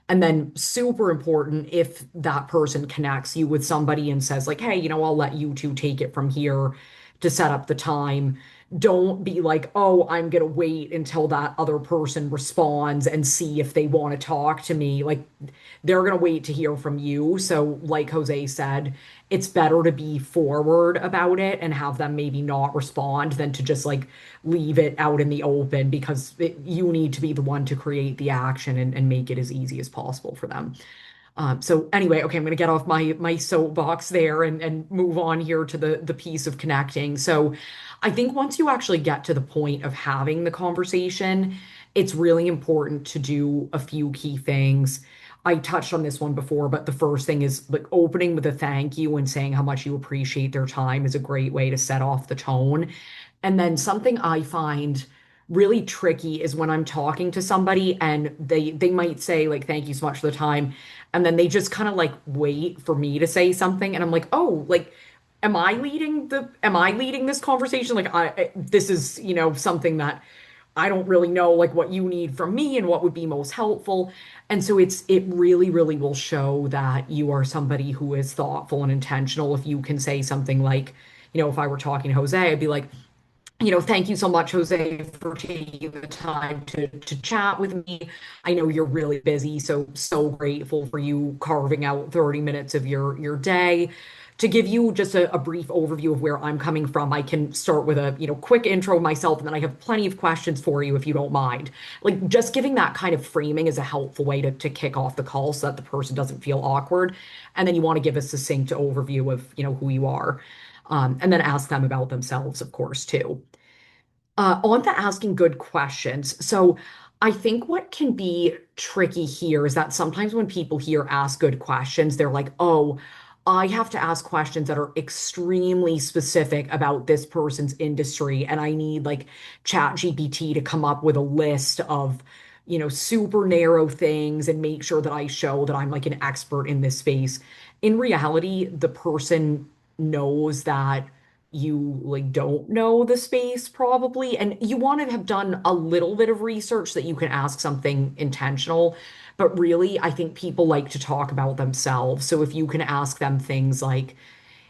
And then super important if that person connects you with somebody and says like, hey, I'll let you two take it from here to set up the time. don't be like, oh, I'm gonna wait until that other person responds and see if they want to talk to me. Like, they're gonna wait to hear from you. So, like Jose said, it's better to be forward about it and have them maybe not respond than to just like leave it out in the open because you need to be the one to create the action and make it as easy as possible for them. So anyway, okay, I'm gonna get off my soapbox there and move on here to the piece of connecting. So I think once you actually get to the point of having the conversation, it's really important to do a few key things. I touched on this one before, but the first thing is like opening with a thank you and saying how much you appreciate their time is a great way to set off the tone. And then something I find really tricky is when I'm talking to somebody and they might say like thank you so much for the time, and then they just kind of like wait for me to say something, and I'm like, oh, like am I leading this conversation? Like this is, something that I don't really know like what you need from me and what would be most helpful. And so it really, really will show that you are somebody who is thoughtful and intentional if you can say something like, if I were talking to Jose, I'd be like, thank you so much, Jose, for taking the time to chat with me. I know you're really busy, so so grateful for you carving out 30 minutes of your day. To give you just a brief overview of where I'm coming from, I can start with a quick intro of myself, and then I have plenty of questions for you if you don't mind. Like just giving that kind of framing is a helpful way to kick off the call so that the person doesn't feel awkward. And then you want to give a succinct overview of who you are. And then ask them about themselves, of course, too. On to asking good questions. So I think what can be tricky here is that sometimes when people hear ask good questions, they're like, oh, I have to ask questions that are extremely specific about this person's industry. And I need like Chat GPT to come up with a list of, super narrow things and make sure that I show that I'm like an expert in this space. In reality, the person knows that you like don't know the space probably, and you want to have done a little bit of research that you can ask something intentional. But really, I think people like to talk about themselves. So if you can ask them things like,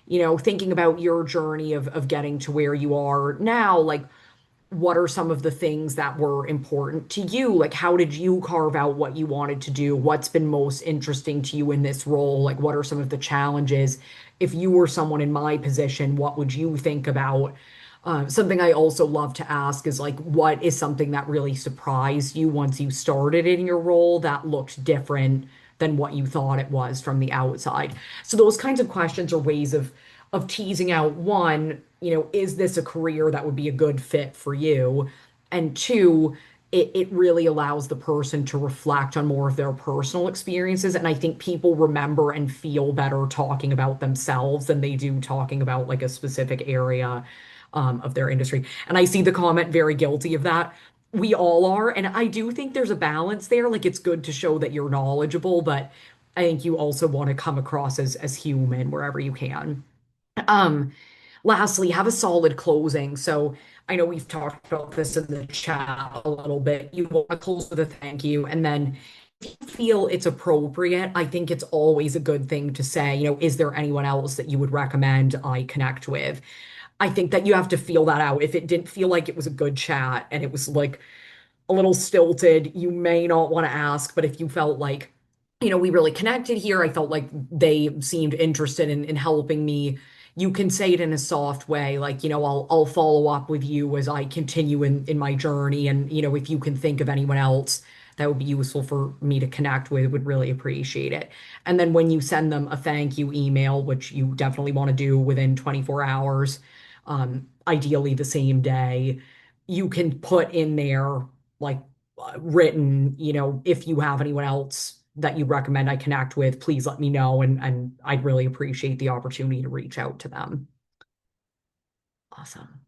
thinking about your journey of getting to where you are now, like what are some of the things that were important to you? Like, how did you carve out what you wanted to do? What's been most interesting to you in this role? Like, what are some of the challenges? If you were someone in my position, what would you think about? Something I also love to ask is like, what is something that really surprised you once you started in your role that looked different than what you thought it was from the outside? So those kinds of questions are ways of teasing out one, is this a career that would be a good fit for you? And two, it really allows the person to reflect on more of their personal experiences. And I think people remember and feel better talking about themselves than they do talking about like a specific area of their industry. And I see the comment very guilty of that. We all are. And I do think there's a balance there. Like it's good to show that you're knowledgeable, but I think you also want to come across as human wherever you can. Um, Lastly, have a solid closing. So I know we've talked about this in the chat a little bit. You want to close with a thank you, and then if you feel it's appropriate, I think it's always a good thing to say, is there anyone else that you would recommend I connect with? I think that you have to feel that out. If it didn't feel like it was a good chat and it was like a little stilted, you may not want to ask. But if you felt like, we really connected here, I felt like they seemed interested in helping me, you can say it in a soft way, like, I'll follow up with you as I continue in my journey. And, if you can think of anyone else that would be useful for me to connect with, would really appreciate it. And then when you send them a thank you email, which you definitely want to do within 24 hours, ideally the same day, you can put in there like written, if you have anyone else that you recommend I connect with, please let me know. And I'd really appreciate the opportunity to reach out to them. Awesome.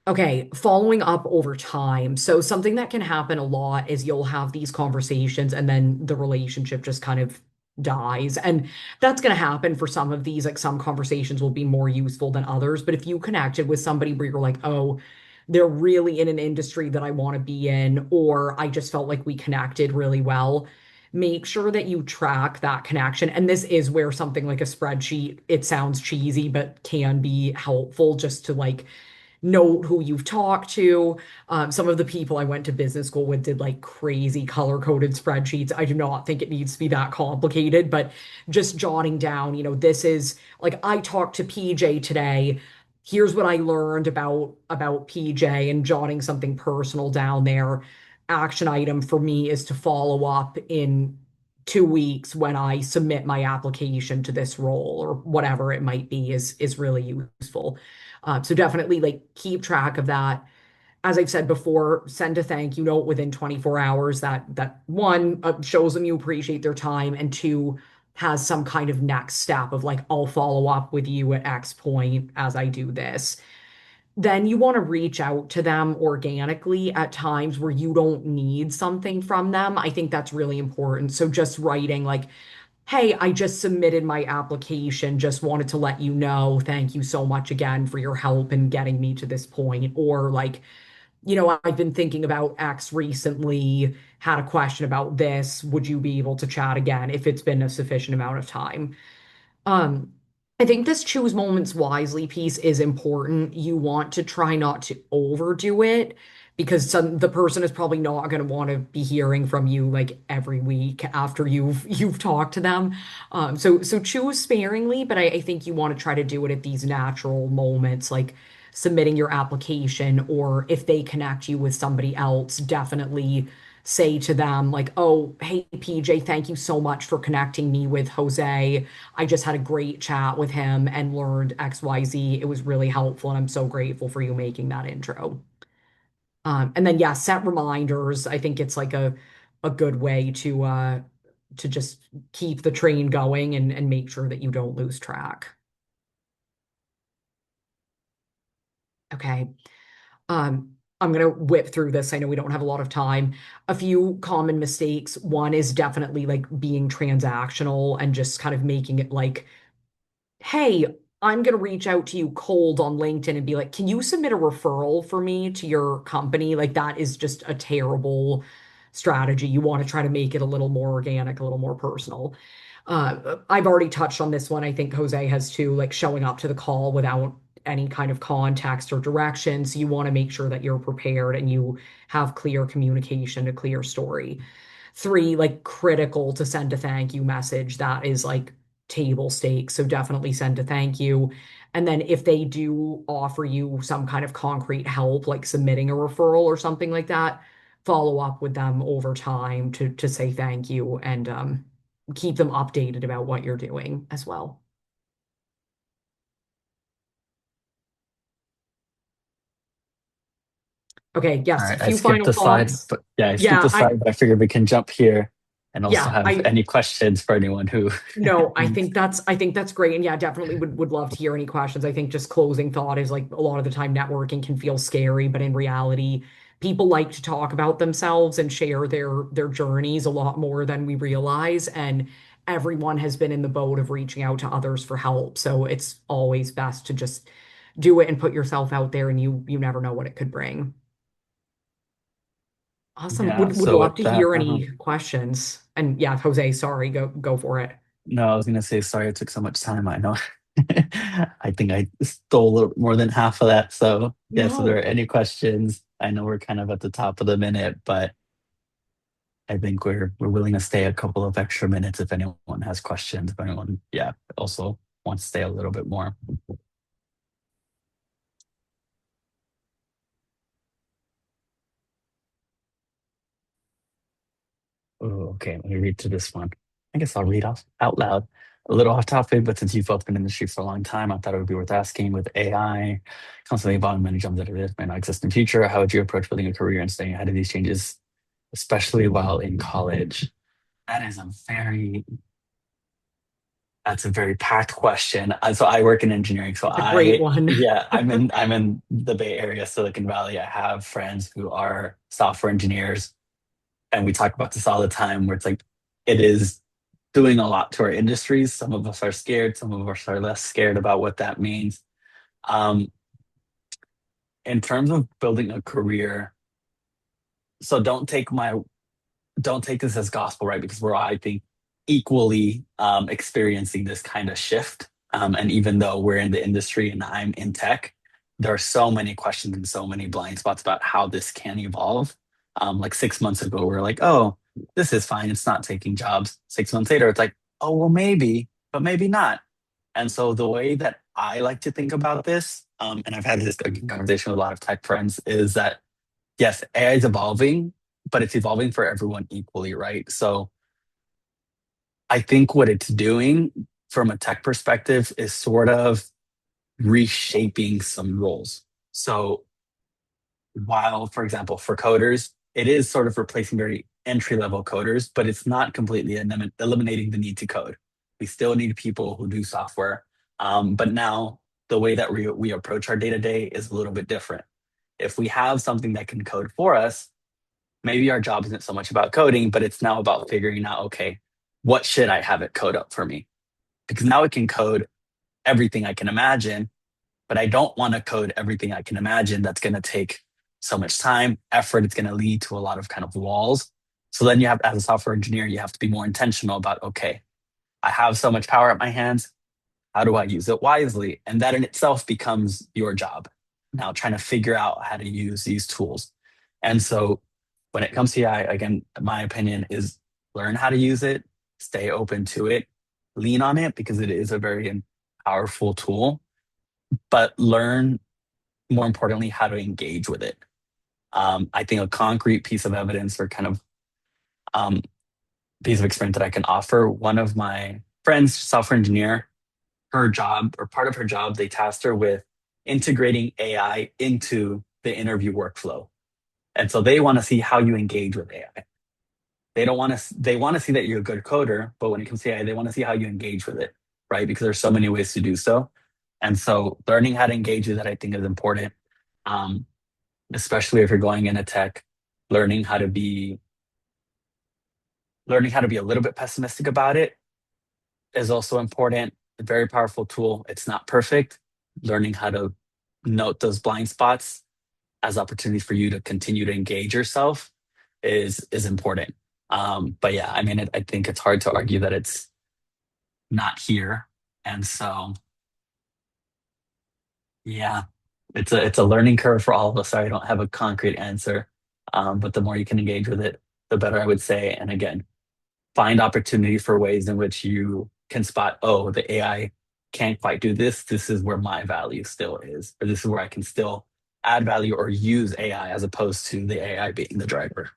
Okay, following up over time. So something that can happen a lot is you'll have these conversations and then the relationship just kind of dies. And that's going to happen for some of these. Like some conversations will be more useful than others. But if you connected with somebody where you're like, oh, they're really in an industry that I want to be in, or I just felt like we connected really well, make sure that you track that connection. And this is where something like a spreadsheet, it sounds cheesy, but can be helpful just to like note who you've talked to. Some of the people I went to business school with did like crazy color-coded spreadsheets. I do not think it needs to be that complicated, but just jotting down, this is like I talked to PJ today. Here's what I learned about PJ and jotting something personal down there. Action item for me is to follow up in 2 weeks when I submit my application to this role or whatever it might be is really useful. So definitely like keep track of that. As I've said before, send a thank you note within 24 hours. That one shows them you appreciate their time, and two has some kind of next step of like I'll follow up with you at X point as I do this. Then you want to reach out to them organically at times where you don't need something from them. I think that's really important. So just writing like, hey, I just submitted my application. Just wanted to let you know. Thank you so much again for your help in getting me to this point. Or like, I've been thinking about X recently, had a question about this. Would you be able to chat again if it's been a sufficient amount of time? Um, I think this choose moments wisely piece is important. You want to try not to overdo it because the person is probably not going to want to be hearing from you like every week after you've talked to them. So choose sparingly, but I think you want to try to do it at these natural moments, like submitting your application, or if they connect you with somebody else, definitely say to them like, "Oh, hey PJ, thank you so much for connecting me with Jose. I just had a great chat with him and learned XYZ. It was really helpful, and I'm so grateful for you making that intro." And then yeah, set reminders. I think it's like a good way to just keep the train going and make sure that you don't lose track. Okay. I'm gonna whip through this. I know we don't have a lot of time. A few common mistakes. One is definitely like being transactional and just kind of making it like, hey, I'm going to reach out to you cold on LinkedIn and be like, can you submit a referral for me to your company? Like, that is just a terrible strategy. You want to try to make it a little more organic, a little more personal. I've already touched on this one. I think Jose has too, like showing up to the call without any kind of context or direction. So you want to make sure that you're prepared and you have clear communication, a clear story. Three, like critical to send a thank you message. That is like table stakes. So definitely send a thank you. And then if they do offer you some kind of concrete help, like submitting a referral or something like that, follow up with them over time to say thank you and keep them updated about what you're doing as well. Okay, All yes, a right, I few skipped final the slide, thoughts. but yeah, I skipped Yeah, the slide, but I figured we can jump here and also yeah, have I any questions for anyone who No, I needs. think that's great. And yeah, definitely would love to hear any questions. I think just closing thought is like a lot of the time networking can feel scary, but in reality, people like to talk about themselves and share their journeys a lot more than we realize. And everyone has been in the boat of reaching out to others for help. So it's always best to just do it and put yourself out there, and you never know what it could bring. Awesome. Yeah, Would so love with to that, hear any questions. And yeah, Jose, sorry, go for it. no, I was gonna say sorry it took so much time. I know. I think I stole a little more than half of that. So yeah, so there are No. any questions? I know we're kind of at the top of the minute, but I think we're willing to stay a couple of extra minutes if anyone has questions. If anyone, yeah, also wants to stay a little bit more. Oh, okay, let me read to this one. I guess I'll read off out loud. A little off topic, but since you've both been in the industry for a long time, I thought it would be worth asking. With AI constantly evolving many jobs that it is may not exist in the future, how would you approach building a career and staying ahead of these changes, especially while in college? That is a very that's a very packed question. So I work in engineering. So It's a great I one. yeah, I'm in the Bay Area, Silicon Valley. I have friends who are software engineers, and we talk about this all the time where it's like it is doing a lot to our industries. Some of us are scared, some of us are less scared about what that means. Um, in terms of building a career, so don't take this as gospel, right? Because we're, I think, equally experiencing this kind of shift. And even though we're in the industry and I'm in tech, there are so many questions and so many blind spots about how this can evolve. Like 6 months ago, we were like, oh, this is fine. It's not taking jobs. 6 months later, it's like, oh, well, maybe, but maybe not. And so the way that I like to think about this, and I've had this conversation with a lot of tech friends, is that yes, AI is evolving, but it's evolving for everyone equally, right? So I think what it's doing from a tech perspective is sort of reshaping some roles. So while, for example, for coders, it is sort of replacing very entry level coders, but it's not completely eliminating the need to code. We still need people who do software. But now the way that we approach our day to day is a little bit different. If we have something that can code for us, maybe our job isn't so much about coding, but it's now about figuring out, okay, what should I have it code up for me? Because now it can code everything I can imagine, but I don't want to code everything I can imagine. That's going to take so much time, effort. It's going to lead to a lot of kind of walls. So then you have, as a software engineer, you have to be more intentional about, okay, I have so much power at my hands. How do I use it wisely? And that in itself becomes your job. Now trying to figure out how to use these tools. And so when it comes to AI, again, my opinion is learn how to use it, stay open to it, lean on it because it is a very powerful tool, but learn more importantly how to engage with it. I think a concrete piece of evidence or kind of um, piece of experience that I can offer, one of my friends, software engineer, her job or part of her job, they tasked her with integrating AI into the interview workflow. And so they want to see how you engage with AI. They don't want to, they want to see that you're a good coder, but when it comes to AI, they want to see how you engage with it, right? Because there's so many ways to do so. And so learning how to engage with it, I think is important. Um, Especially if you're going into tech, learning how to be learning how to be a little bit pessimistic about it is also important. A very powerful tool. It's not perfect. Learning how to note those blind spots as opportunities for you to continue to engage yourself is important. But yeah, I mean, I think it's hard to argue that it's not here, and so yeah, it's a learning curve for all of us. Sorry, I don't have a concrete answer, but the more you can engage with it, the better I would say. And again, find opportunity for ways in which you can spot, oh, the AI can't quite do this. This is where my value still is, or this is where I can still add value or use AI as opposed to the AI being the driver.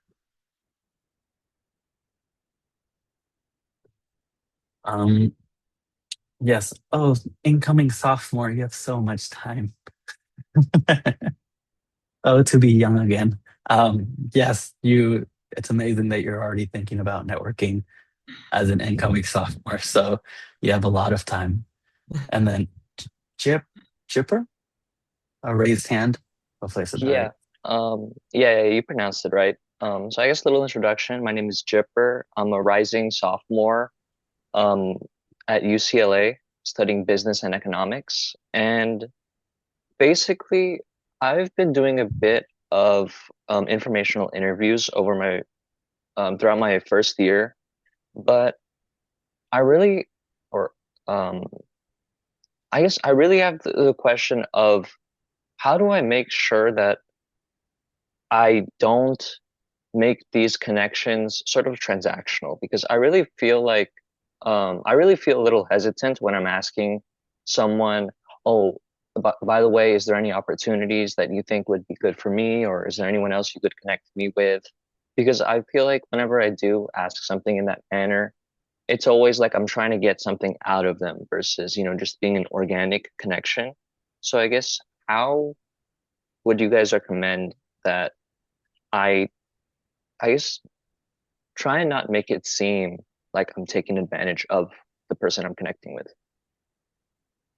Um, yes. Oh, incoming sophomore, you have so much time. Oh, to be young again. Yes, it's amazing that you're already thinking about networking as an incoming sophomore. So you have a lot of time. And then Chip, Chipper, a raised hand. Hopefully I said that right. Yeah. Yeah, you pronounced it right. So I guess a little introduction. My name is Jipper. I'm a rising sophomore um, at UCLA studying business and economics. And basically, I've been doing a bit of informational interviews over my throughout my first year, but I really, or um, I guess I really have the question of how do I make sure that I don't make these connections sort of transactional because I really feel a little hesitant when I'm asking someone, oh, by the way, is there any opportunities that you think would be good for me, or is there anyone else you could connect me with? Because I feel like whenever I do ask something in that manner, it's always like I'm trying to get something out of them versus, just being an organic connection. So I guess how would you guys recommend that I I guess try and not make it seem like I'm taking advantage of the person I'm connecting with.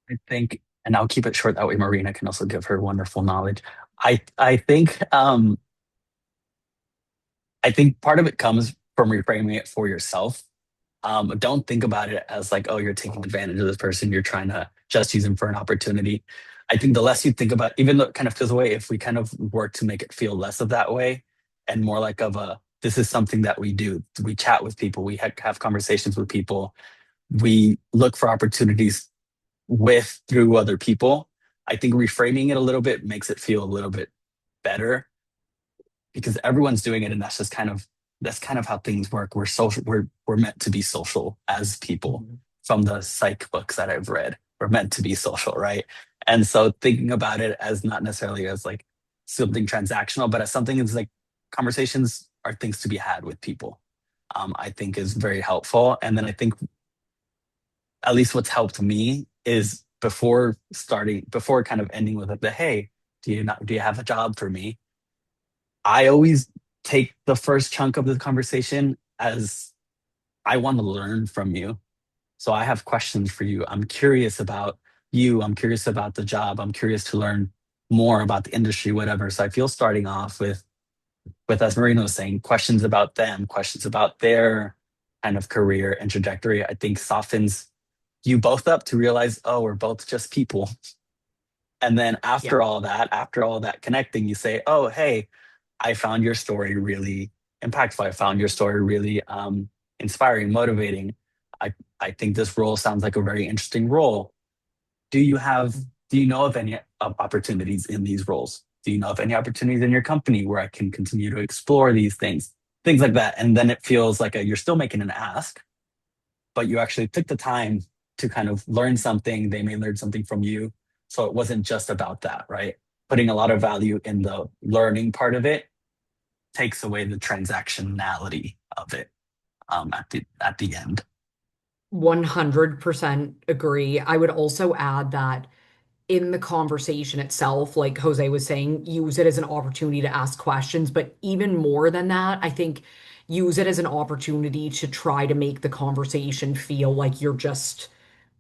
I think, and I'll keep it short that way Marina can also give her wonderful knowledge. I think part of it comes from reframing it for yourself. Don't think about it as like, oh, you're taking advantage of this person. You're trying to just use them for an opportunity. I think the less you think about, even though it kind of feels away, if we kind of work to make it feel less of that way and more like of a, this is something that we do. We chat with people. We have conversations with people. We look for opportunities with through other people. I think reframing it a little bit makes it feel a little bit better because everyone's doing it, and that's kind of how things work. We're social. We're meant to be social as people. From the psych books that I've read, we're meant to be social, right? And so thinking about it as not necessarily as like something transactional, but as something that's like conversations are things to be had with people. I think is very helpful. And then I think at least what's helped me is before kind of ending with the hey, do you have a job for me? I always take the first chunk of the conversation as I want to learn from you. So I have questions for you. I'm curious about you. I'm curious about the job. I'm curious to learn more about the industry, whatever. So I feel starting off with as Marina was saying, questions about them, questions about their kind of career and trajectory, I think softens you both up to realize, oh, we're both just people. And then Yeah. after all that connecting, you say, oh, hey, I found your story really impactful. I found your story really inspiring, motivating. I, I think this role sounds like a very interesting role. Do you have, do you know of any opportunities in these roles? Do you know of any opportunities in your company where I can continue to explore these things? Things like that. And then it feels like you're still making an ask, but you actually took the time to kind of learn something. They may learn something from you. So it wasn't just about that, right? Putting a lot of value in the learning part of it takes away the transactionality of it at the end. 100% agree. I would also add that in the conversation itself, like Jose was saying, use it as an opportunity to ask questions. But even more than that, I think use it as an opportunity to try to make the conversation feel like you're just,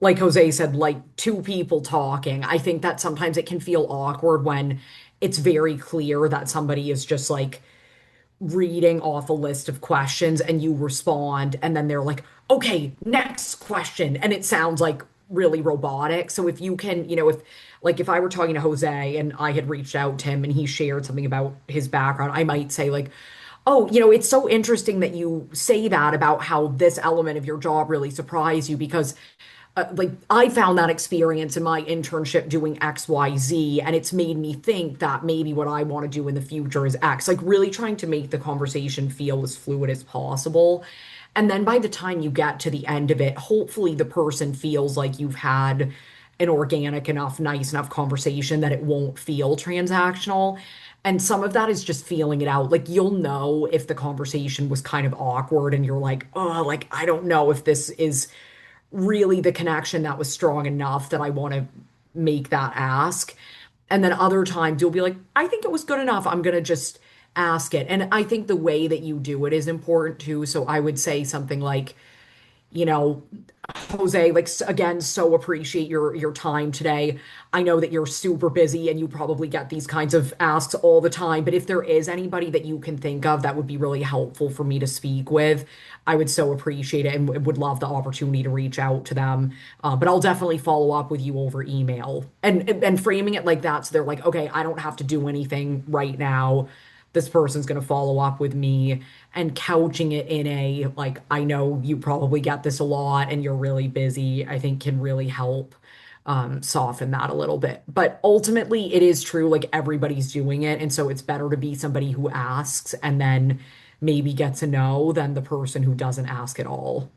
like Jose said, like two people talking. I think that sometimes it can feel awkward when it's very clear that somebody is just like, reading off a list of questions and you respond and then they're like, okay, next question. And it sounds like really robotic. So if you can, if I were talking to Jose and I had reached out to him and he shared something about his background, I might say like, oh, it's so interesting that you say that about how this element of your job really surprised you because like I found that experience in my internship doing XYZ, and it's made me think that maybe what I want to do in the future is X. Like really trying to make the conversation feel as fluid as possible. And then by the time you get to the end of it, hopefully the person feels like you've had an organic enough, nice enough conversation that it won't feel transactional. And some of that is just feeling it out. Like you'll know if the conversation was kind of awkward and you're like, oh, like I don't know if this is really the connection that was strong enough that I want to make that ask. And then other times you'll be like, I think it was good enough. I'm going to just ask it. And I think the way that you do it is important too. So I would say something like, you know, Jose, like again, so appreciate your time today. I know that you're super busy and you probably get these kinds of asks all the time, but if there is anybody that you can think of that would be really helpful for me to speak with, I would so appreciate it and would love the opportunity to reach out to them. But I'll definitely follow up with you over email and framing it like that so they're like, okay, I don't have to do anything right now. This person's going to follow up with me and couching it in a like I know you probably get this a lot and you're really busy, I think can really help soften that a little bit. But ultimately it is true, like everybody's doing it, and so it's better to be somebody who asks and then maybe gets a no than the person who doesn't ask at all.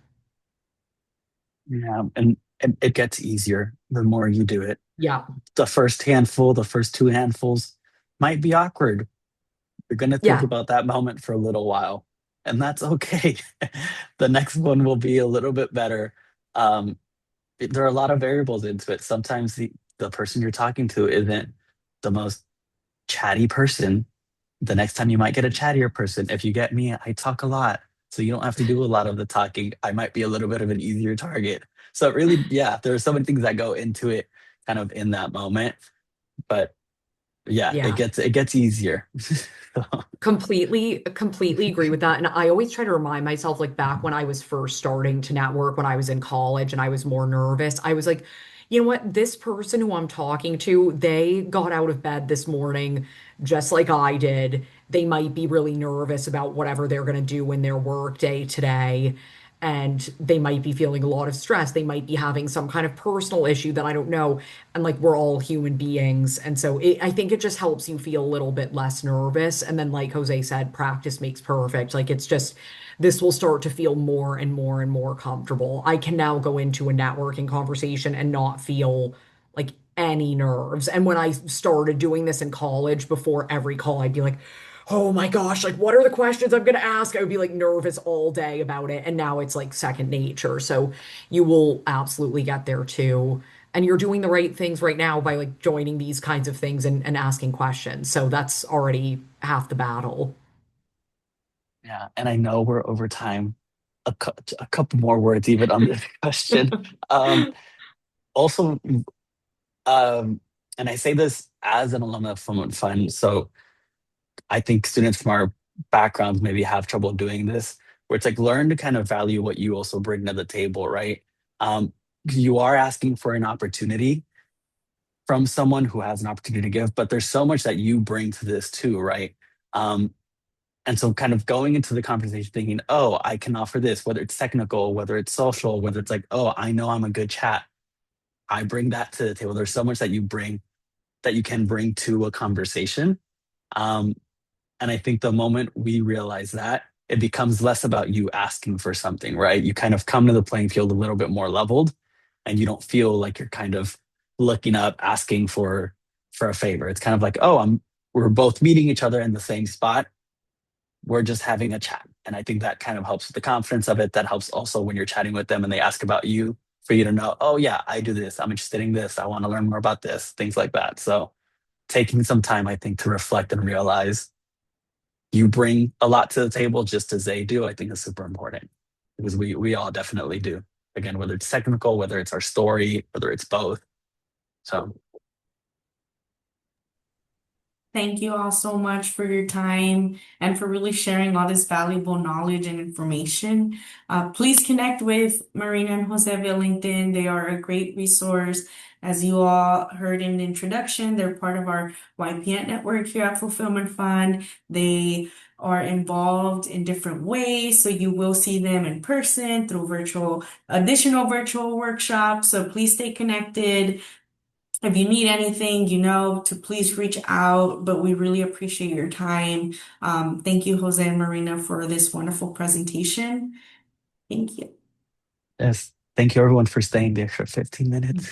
Yeah, and it gets easier the more you do it. Yeah. The first two handfuls might be awkward. You're going to think Yeah. about that moment for a little while, and that's okay. The next one will be a little bit better. Um, there are a lot of variables into it. Sometimes the person you're talking to isn't the most chatty person. The next time you might get a chattier person. If you get me, I talk a lot. So you don't have to do a lot of the talking. I might be a little bit of an easier target. So it really, yeah, there are so many things that go into it kind of in that moment. But yeah, Yeah. it gets easier. So, Completely agree with that. And I always try to remind myself, like back when I was first starting to network, when I was in college and I was more nervous, I was like, you know what? This person who I'm talking to, they got out of bed this morning just like I did. They might be really nervous about whatever they're going to do in their work day today. and they might be feeling a lot of stress. They might be having some kind of personal issue that I don't know. And like we're all human beings. And so I think it just helps you feel a little bit less nervous. And then, like Jose said, practice makes perfect. Like it's just, this will start to feel more and more and more comfortable. I can now go into a networking conversation and not feel like any nerves. And when I started doing this in college, before every call, I'd be like, oh my gosh, like what are the questions I'm going to ask? I would be like nervous all day about it. And now it's like second nature. So you will absolutely get there too. And you're doing the right things right now by like joining these kinds of things and asking questions. So that's already half the battle. Yeah, and I know we're over time. A couple more words even on this question. Um, Also, and I say this as an alum of Fulfillment Fund, so I think students from our backgrounds maybe have trouble doing this, where it's like learn to kind of value what you also bring to the table, right? Um, you are asking for an opportunity from someone who has an opportunity to give, but there's so much that you bring to this too, right? Um, and so kind of going into the conversation thinking, oh, I can offer this, whether it's technical, whether it's social, whether it's like, oh, I know I'm a good chat. I bring that to the table. There's so much that you bring that you can bring to a conversation. Um, and I think the moment we realize that, it becomes less about you asking for something, right? You kind of come to the playing field a little bit more leveled, and you don't feel like you're kind of looking up, asking for a favor. It's kind of like, oh, we're both meeting each other in the same spot. We're just having a chat. And I think that kind of helps with the confidence of it. That helps also when you're chatting with them and they ask about you, for you to know, oh yeah, I do this. I'm interested in this. I want to learn more about this, things like that. So taking some time, I think, to reflect and realize you bring a lot to the table just as they do, I think is super important because we all definitely do. Again, whether it's technical, whether it's our story, whether it's both. So Thank you all so much for your time and for really sharing all this valuable knowledge and information. Please connect with Marina and Jose via LinkedIn. They are a great resource. As you all heard in the introduction, they're part of our YPN network here at Fulfillment Fund. They are involved in different ways, so you will see them in person through additional virtual workshops. So please stay connected. If you need anything, to please reach out, but we really appreciate your time. Thank you, Jose and Marina, for this wonderful presentation. Thank you. yes, thank you everyone for staying there for 15 minutes.